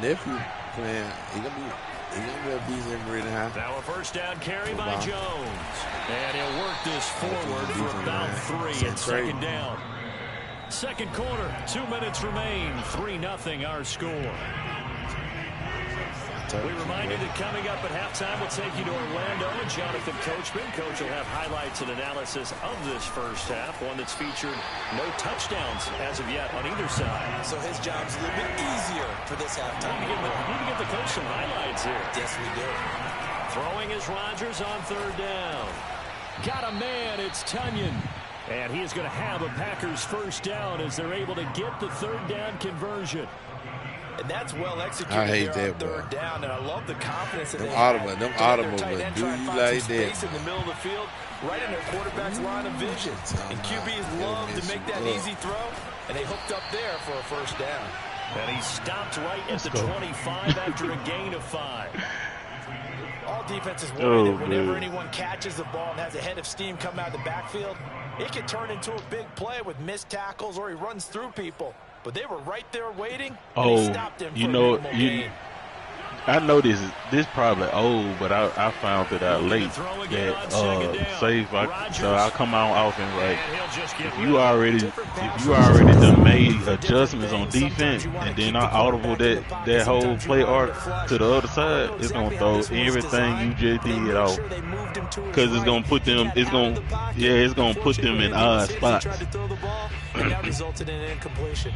nephew playing, he gonna be a decent every half. Now a 1st down carry by Jones. And he'll work this forward for about 3 and 2nd down. 2nd quarter, 2 minutes remain. 3-0 our score. We remind you that coming up at halftime, we'll take you to Orlando and Jonathan Coachman. Coach will have highlights and analysis of this first half, one that's featured no touchdowns as of yet on either side. So his job's a little bit easier for this halftime. We need to get the coach some highlights here. Yes, we do. Throwing is Rodgers on 3rd down. Got a man, it's Tunyon. And he is going to have a Packers 1st down as they're able to get the 3rd down conversion. And that's well executed. I hate there that, on 3rd down, and I love the confidence that they have. Them audible, but do you like that? In the middle of the field, right in their quarterback's line of vision. And QBs love to make that easy throw, and they hooked up there for a 1st down. And he stopped right at the 25 after a gain of 5. All defenses worry that whenever anyone catches the ball and has a head of steam come out of the backfield, it can turn into a big play with missed tackles or he runs through people. But they were right there waiting, and he stopped him for a minimal gain. I know this probably old, but I found it out late that so I come on offense like if you already done made adjustments on defense and then I audible that whole play arc to the other side, it's gonna throw everything you just did off because it's gonna put them put them in odd spots. And that resulted in an incompletion.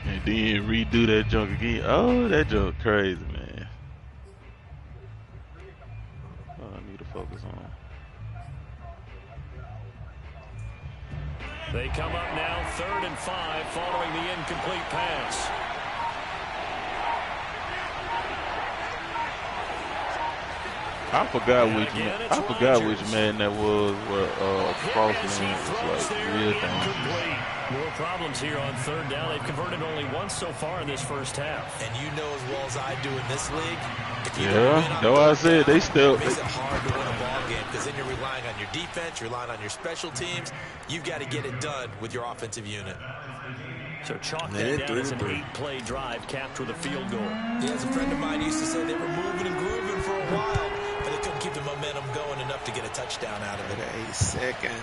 And then redo that junk again. Oh, that junk crazy, man. Oh, I need to focus on. They come up now 3rd and 5 following the incomplete pass. I forgot which man that was where Crossman was like real dangerous. More problems here on 3rd down. They've converted only once so far in this first half. And you know as well as I do in this league, that's why I said they still. It makes it hard to win a ball game because then you're relying on your defense, you're relying on your special teams. You've got to get it done with your offensive unit. So chalk that down as an 8-play drive capped with a field goal. Yeah, as a friend of mine used to say, they were moving and grooving for a while, but they couldn't keep the momentum going enough to get a touchdown out of it. 8 seconds.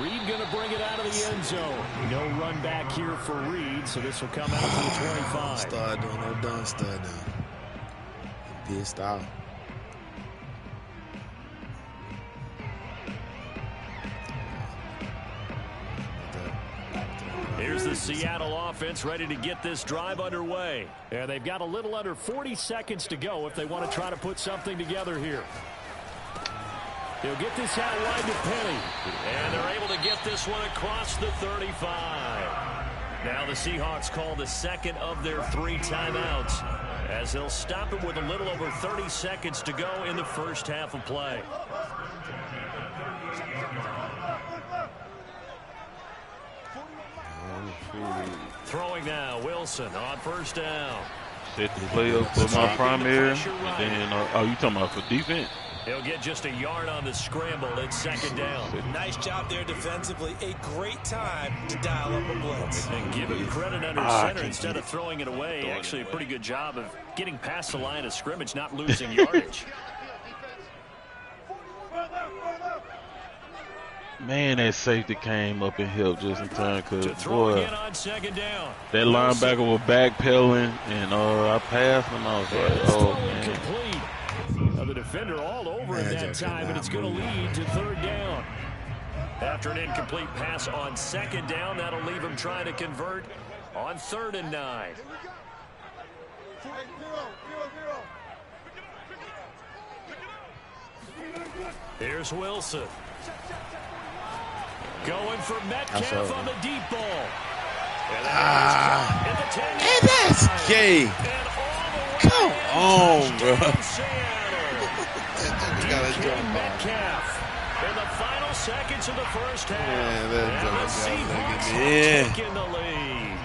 Reed going to bring it out of the end zone. No run back here for Reed, so this will come out to the 25. Start doing no done stuff now. I'm pissed off. Here's the Seattle offense ready to get this drive underway. And they've got a little under 40 seconds to go if they want to try to put something together here. He'll get this out wide to Penny. And they're able to get this one across the 35. Now the Seahawks call the second of their 3 timeouts as they'll stop it with a little over 30 seconds to go in the first half of play. Throwing now, Wilson on first down. Set the play up for my primary. And then, you talking about for defense? He'll get just a yard on the scramble. It's second down. Nice job there defensively. A great time to dial up a blitz. And give him credit under center instead of throwing it away. Actually, a pretty good job of getting past the line of scrimmage, not losing yardage. Man, that safety came up and helped just in time because, boy, on second down. that linebacker was backpedaling, and I passed him. I was like, oh, man. Complete. Now the defender all over at that time, and it's going to lead to third down. After an incomplete pass on second down, that'll leave him trying to convert on 3rd and 9. Here's Wilson. Going for Metcalf on the deep ball. And that's gay. Come on, bro. Metcalf in the final seconds of the first half. Yeah, taking the lead.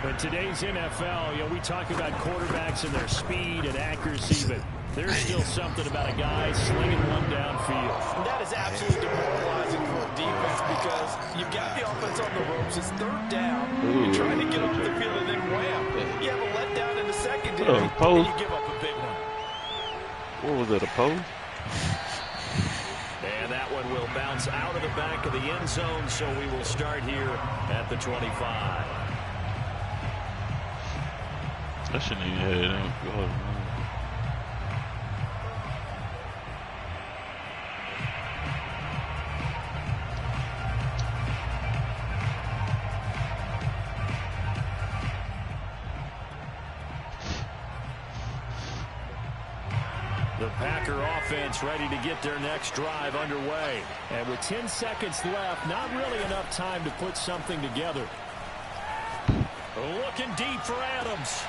In today's NFL, we talk about quarterbacks and their speed and accuracy, but there's still something about a guy slinging one downfield. And that is absolutely demoralizing for a defense because you've got the offense on the ropes. It's 3rd down. You're trying to get up the field and then wham. You have a letdown in the secondary, and you give up a big one. What was it, a post? And that one will bounce out of the back of the end zone, so we will start here at the 25. I shouldn't even have it. The Packer offense ready to get their next drive underway. And with 10 seconds left, not really enough time to put something together. Looking deep for Adams.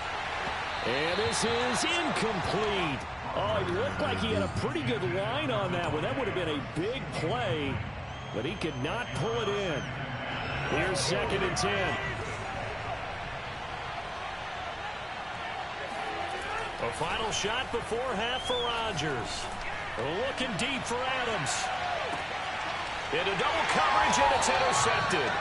And this is incomplete. Oh, it looked like he had a pretty good line on that one. That would have been a big play, but he could not pull it in. Here's 2nd and 10. A final shot before half for Rodgers. Looking deep for Adams. Into double coverage, and it's intercepted.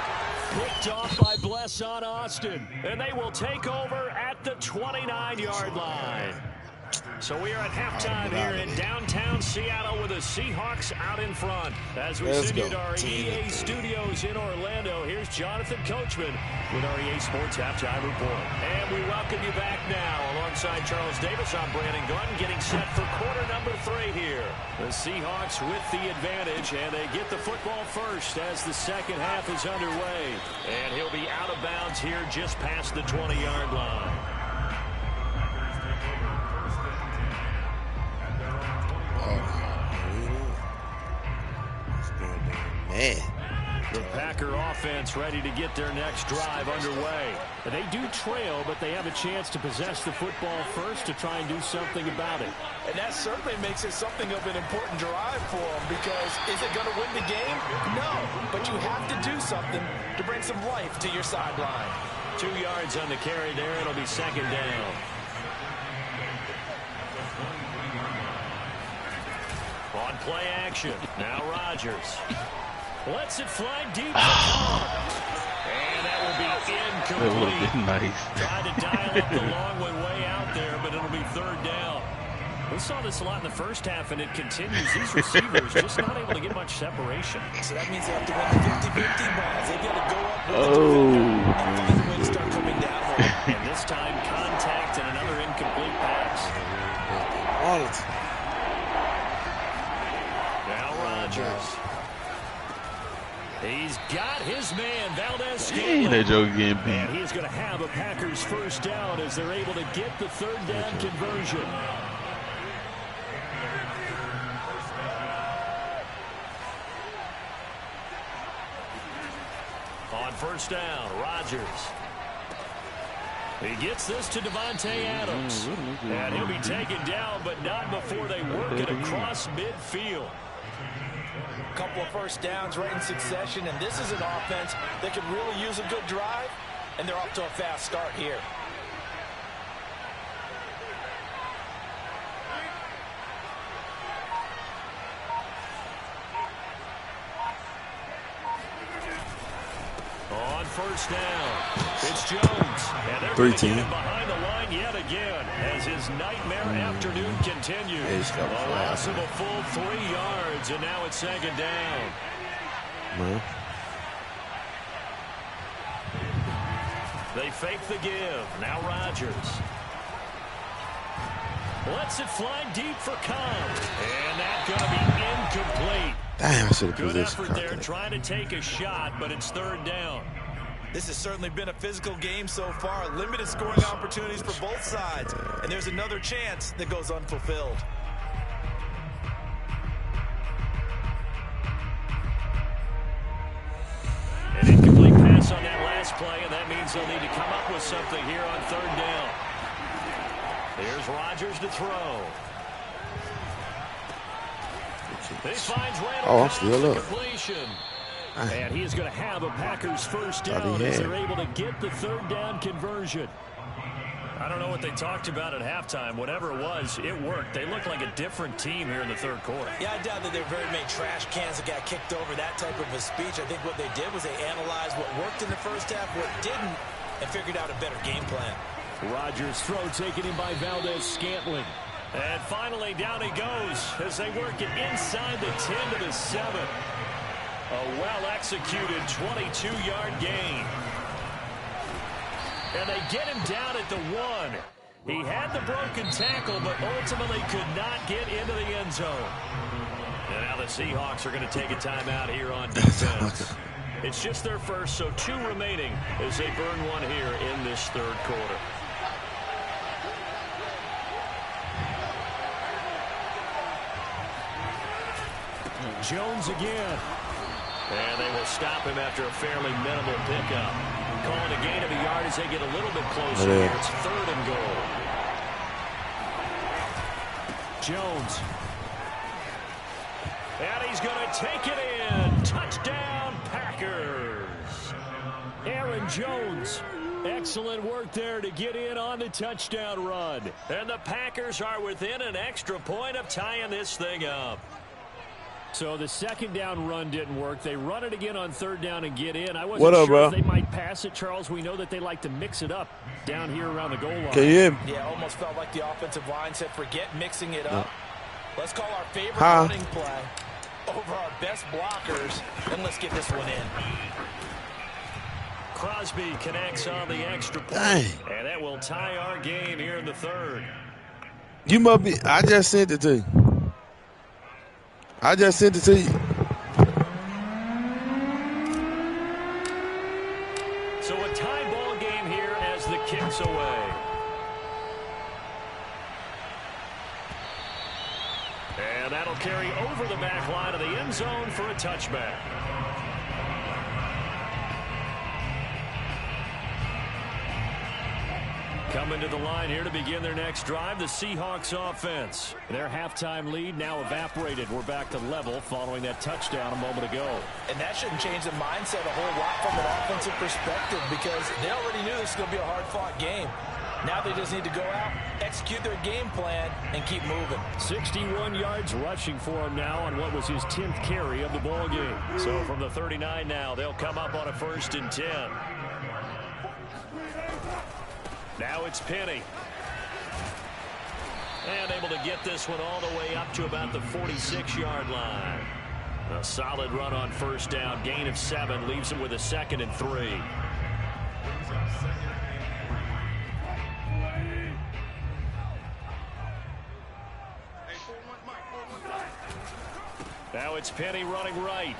Picked off by Bless on Austin. And they will take over at the 29-yard line. So we are at halftime here in downtown Seattle with the Seahawks out in front. As we send you to our EA studios in Orlando, here's Jonathan Coachman with our EA Sports Halftime Report. And we welcome you back now. Alongside Charles Davis, I'm Brandon Gunn, getting set for quarter number 3 here. The Seahawks with the advantage, and they get the football first as the second half is underway. And he'll be out of bounds here just past the 20-yard line. Man. The Packer offense ready to get their next drive underway. They do trail, but they have a chance to possess the football first to try and do something about it. And that certainly makes it something of an important drive for them because is it going to win the game? No, but you have to do something to bring some life to your sideline. 2 yards on the carry there. It'll be second down. On play action. Now Rodgers. Lets it fly deep. And that will be incomplete. That would have been nice. Tried to dial up the long way out there, but it'll be third down. We saw this a lot in the first half, and it continues. These receivers just not able to get much separation. So that means they have to win the 50-50 balls. They've got to go up with the defender and find a way to start coming down more. And this time, contact and another incomplete pass. Now Rodgers. He's got his man, Valdez-Scantling. That joke getting beat. And he's going to have a Packers first down as they're able to get the third down conversion. On first down, Rodgers. He gets this to Devontae Adams. And he'll be taken down, but not before they work it across midfield. A couple of first downs right in succession, and this is an offense that could really use a good drive, and they're off to a fast start here. On first down, it's Jones. And they're 3 going to get team. him behind the line yet again as his nightmare afternoon continues. Hey, he's got a a loss flag. of a full 3 yards, and now it's second down. Man. They fake the give. Now Rodgers. Lets it fly deep for Cobb. And that's going to be incomplete. Damn, I should have Good positioned effort there, contact. trying to take a shot, but it's third down. This has certainly been a physical game so far. Limited scoring opportunities for both sides. And there's another chance that goes unfulfilled. An incomplete pass on that last play, and that means they'll need to come up with something here on third down. Here's Rodgers to throw. He finds Randall Cobb's completion. And he is going to have a Packers first down as they're able to get the third down conversion. I don't know what they talked about at halftime. Whatever it was, it worked. They look like a different team here in the third quarter. Yeah, I doubt that there were very many trash cans that got kicked over, that type of a speech. I think what they did was they analyzed what worked in the first half, what didn't, and figured out a better game plan. Rodgers' throw taken in by Valdez-Scantling. And finally, down he goes as they work it inside the 10 to the 7. A well-executed 22-yard gain. And they get him down at the 1. He had the broken tackle, but ultimately could not get into the end zone. And now the Seahawks are going to take a timeout here on defense. It's just their first, so 2 remaining as they burn one here in this third quarter. Jones again. And they will stop him after a fairly minimal pickup. Calling a gain of a yard as they get a little bit closer here. It's third and goal. Jones. And he's going to take it in. Touchdown, Packers. Aaron Jones. Excellent work there to get in on the touchdown run. And the Packers are within an extra point of tying this thing up. So the second down run didn't work. They run it again on third down and get in. I wasn't sure if they might pass it, Charles. We know that they like to mix it up down here around the goal line. Can you hear me? Yeah, almost felt like the offensive line said, forget mixing it up. Let's call our favorite running play over our best blockers, and let's get this one in. Crosby connects on the extra point. And that will tie our game here in the third. You must be. I just sent it to you. I just sent it to you. So a tie ball game here as the kick's away. And that'll carry over the back line of the end zone for a touchback. Coming to the line here to begin their next drive, the Seahawks offense. Their halftime lead now evaporated. We're back to level following that touchdown a moment ago. And that shouldn't change the mindset a whole lot from an offensive perspective because they already knew this was going to be a hard-fought game. Now they just need to go out, execute their game plan, and keep moving. 61 yards rushing for him now on what was his 10th carry of the ball game. So from the 39 now, they'll come up on a 1st and 10. Now it's Penny. And able to get this one all the way up to about the 46-yard line. A solid run on first down. Gain of 7 leaves him with a 2nd and 3. Now it's Penny running right.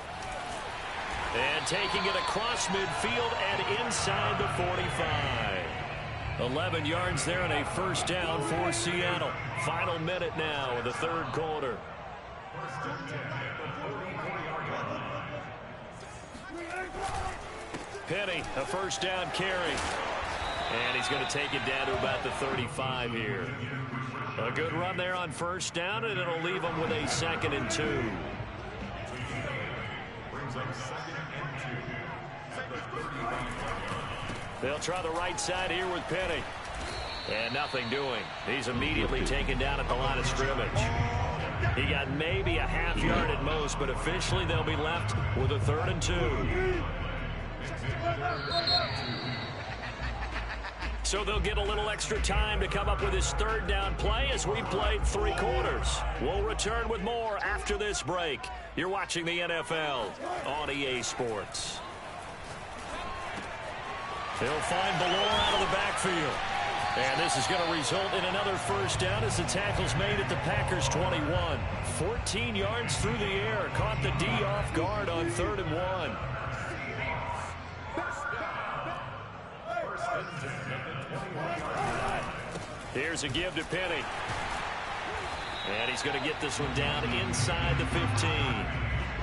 And taking it across midfield and inside the 45. 11 yards there and a first down for Seattle. Final minute now of the third quarter. Penny, a first down carry. And he's going to take it down to about the 35 here. A good run there on first down, and it'll leave him with a 2nd and 2. They'll try the right side here with Penny. And nothing doing. He's immediately taken down at the line of scrimmage. He got maybe a half yard at most, but officially they'll be left with a 3rd and 2. So they'll get a little extra time to come up with his 3rd down play as we've played 3 quarters. We'll return with more after this break. You're watching the NFL on EA Sports. They'll find Ballore out of the backfield. And this is going to result in another first down as the tackle's made at the Packers' 21. 14 yards through the air. Caught the D off guard on 3rd and 1. Here's a give to Penny. And he's going to get this one down inside the 15.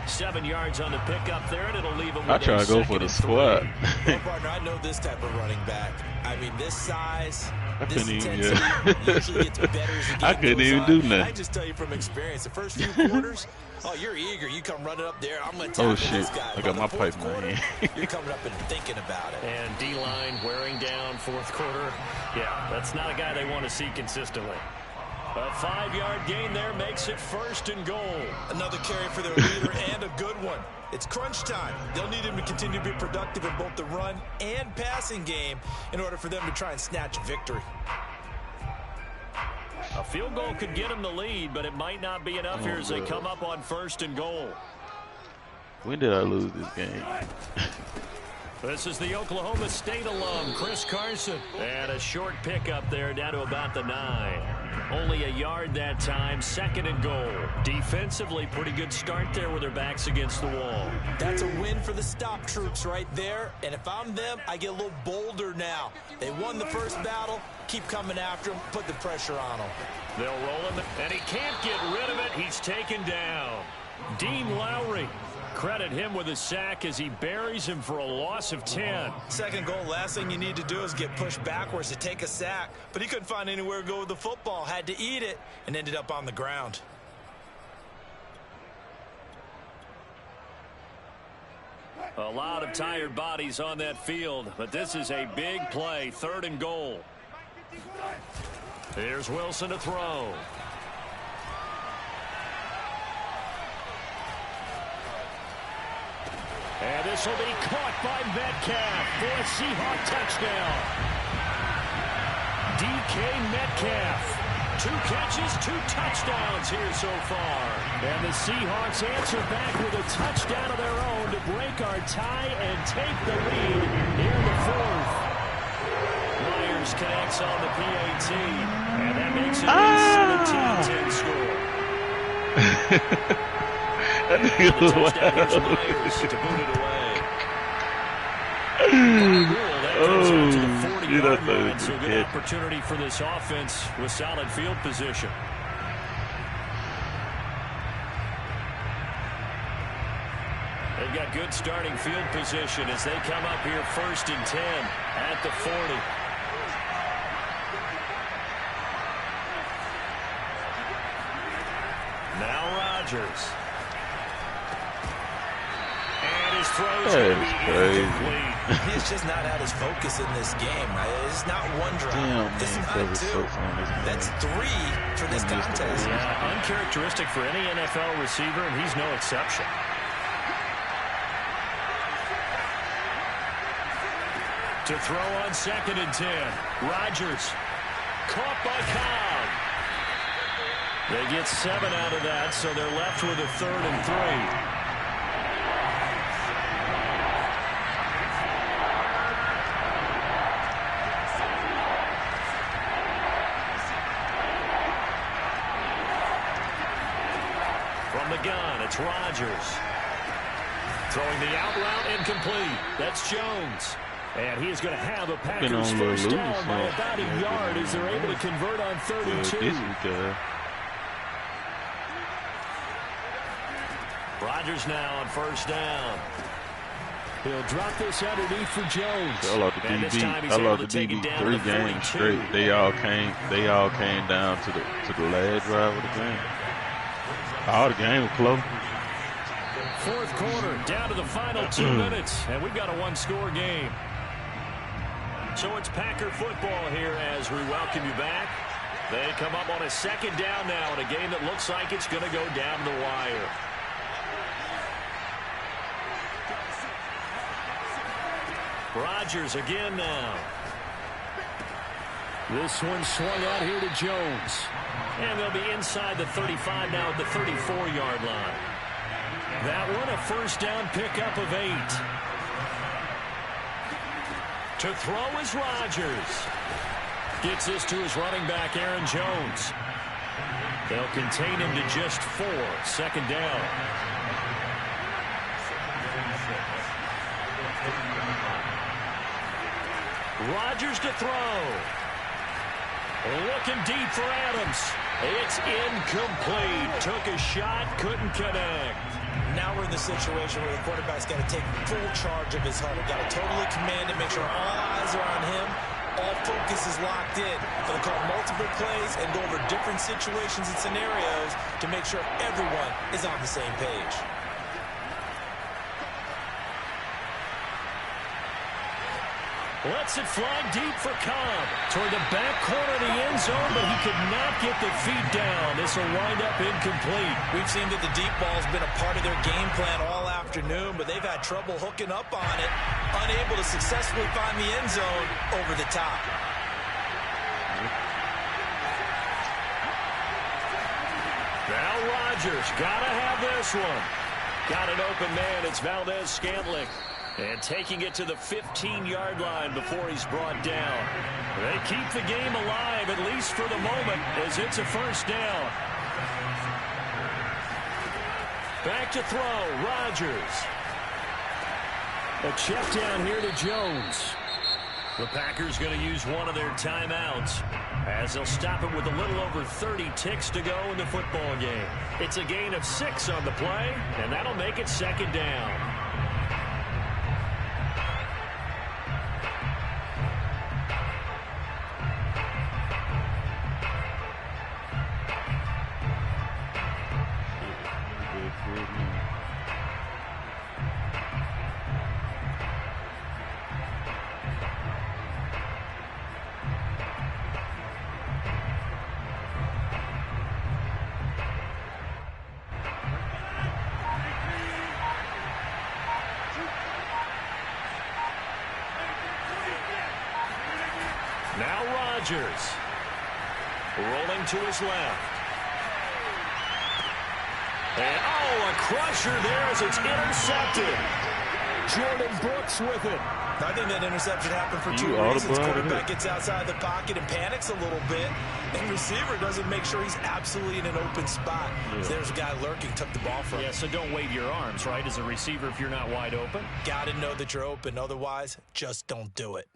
7 yards on the pickup there, and it'll leave him with I try to go for the squat. Well, partner, I know this type of running back. I mean, this size, this intensity, usually gets better as the game I couldn't goes even on. do nothing. I just tell you from experience, the first few quarters, oh, you're eager. You come running up there. I'm going to tackle this guy. I got my pipe in my hand. You're coming up and thinking about it. And D-line wearing down 4th quarter. Yeah, that's not a guy they want to see consistently. A 5-yard gain there makes it 1st and goal. Another carry for their leader and a good one. It's crunch time. They'll need him to continue to be productive in both the run and passing game in order for them to try and snatch a victory. A field goal could get them the lead, but it might not be enough here as they come up on 1st and goal. When did I lose this game? This is the Oklahoma State alum, Chris Carson. And a short pickup there down to about the 9. Only a yard that time, 2nd and goal. Defensively, pretty good start there with their backs against the wall. That's a win for the stop troops right there. And if I'm them, I get a little bolder now. They won the first battle. Keep coming after him. Put the pressure on him. They'll roll him, and he can't get rid of it. He's taken down. Dean Lowry. Credit him with a sack as he buries him for a loss of 10. 2nd goal, last thing you need to do is get pushed backwards to take a sack. But he couldn't find anywhere to go with the football. Had to eat it and ended up on the ground. A lot of tired bodies on that field, but this is a big play. 3rd and goal. Here's Wilson to throw. And this will be caught by Metcalf for a Seahawk touchdown. DK Metcalf. 2 catches, 2 touchdowns here so far. And the Seahawks answer back with a touchdown of their own to break our tie and take the lead here in the 4th. Myers connects on the PAT, and that makes it a 17-10 score. That nigga was wild. So good opportunity for this offense with solid field position. They've got good starting field position as they come up here 1st and 10 at the 40. Now Rodgers. His throws incomplete. He's just not at his focus in this game. It's not one drive. It's not 2. That's 3 for this contest. Yeah, uncharacteristic for any NFL receiver, and he's no exception. To throw on 2nd and 10. Rodgers caught by Cobb. They get 7 out of that, so they're left with a 3rd and 3. From the gun, it's Rodgers. Throwing the out route incomplete. That's Jones. And he is going to have a Packers first down by about a yard as they're able to convert on 32. Rodgers now on first down. He'll drop this underneath for Jones. I lost the DB. I lost the DB 3 games straight. They all came down to the last drive of the game. All the game was close. Fourth quarter, down to the final 2 minutes, and we've got a one-score game. So it's Packer football here as we welcome you back. They come up on a second down now in a game that looks like it's going to go down the wire. Rodgers again now. This one swung out here to Jones. And they'll be inside the 35 now at the 34-yard line. That one a first down pickup of 8. To throw is Rodgers. Gets this to his running back, Aaron Jones. They'll contain him to just 4. Second down. Rodgers to throw. Looking deep for Adams. It's incomplete. Took a shot, couldn't connect. Now we're in the situation where the quarterback's got to take full charge of his huddle. Got to totally command it, make sure all eyes are on him. All focus is locked in. Going to call multiple plays and go over different situations and scenarios to make sure everyone is on the same page. Lets it fly deep for Cobb. Toward the back corner of the end zone, but he could not get the feet down. This will wind up incomplete. We've seen that the deep ball's been a part of their game plan all afternoon, but they've had trouble hooking up on it. Unable to successfully find the end zone over the top. Now Rodgers, gotta have this one. Got an open man, it's Valdez-Scantling. And taking it to the 15-yard line before he's brought down. They keep the game alive, at least for the moment, as it's a first down. Back to throw, Rodgers. A check down here to Jones. The Packers going to use one of their timeouts as they'll stop it with a little over 30 ticks to go in the football game. It's a gain of 6 on the play, and that'll make it second down. Now Rodgers. Rolling to his left. And, a crusher there as it's intercepted. Jordan Brooks with it. I think that interception happened for 2 reasons. Quarterback gets outside the pocket and panics a little bit, and receiver doesn't make sure he's absolutely in an open spot. Yeah. So there's a guy lurking, took the ball from him. Yeah, so don't wave your arms, right, as a receiver if you're not wide open. Got to know that you're open. Otherwise, just don't do it.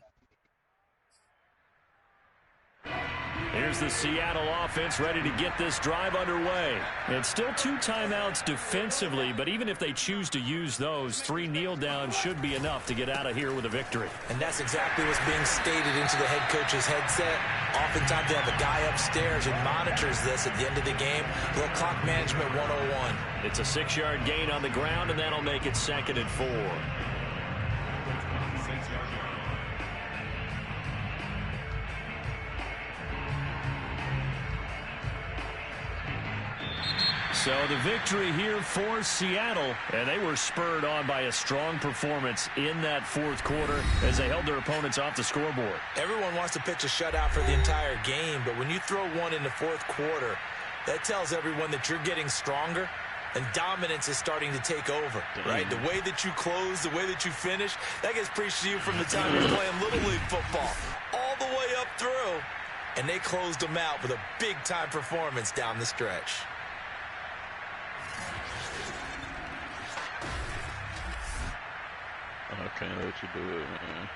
Here's the Seattle offense ready to get this drive underway. It's still 2 timeouts defensively, but even if they choose to use those, 3 kneel downs should be enough to get out of here with a victory. And that's exactly what's being stated into the head coach's headset. Oftentimes they have a guy upstairs who monitors this at the end of the game. Little clock management 101. It's a 6-yard gain on the ground, and that'll make it 2nd and 4. So the victory here for Seattle, and they were spurred on by a strong performance in that fourth quarter as they held their opponents off the scoreboard. Everyone wants to pitch a shutout for the entire game, but when you throw one in the fourth quarter, That tells everyone that you're getting stronger and dominance is starting to take over, right? The way that you close, the way that you finish, that gets preached to you from the time you're playing Little League football all the way up through. And they closed them out with a big-time performance down the stretch. I can't let you do it, man.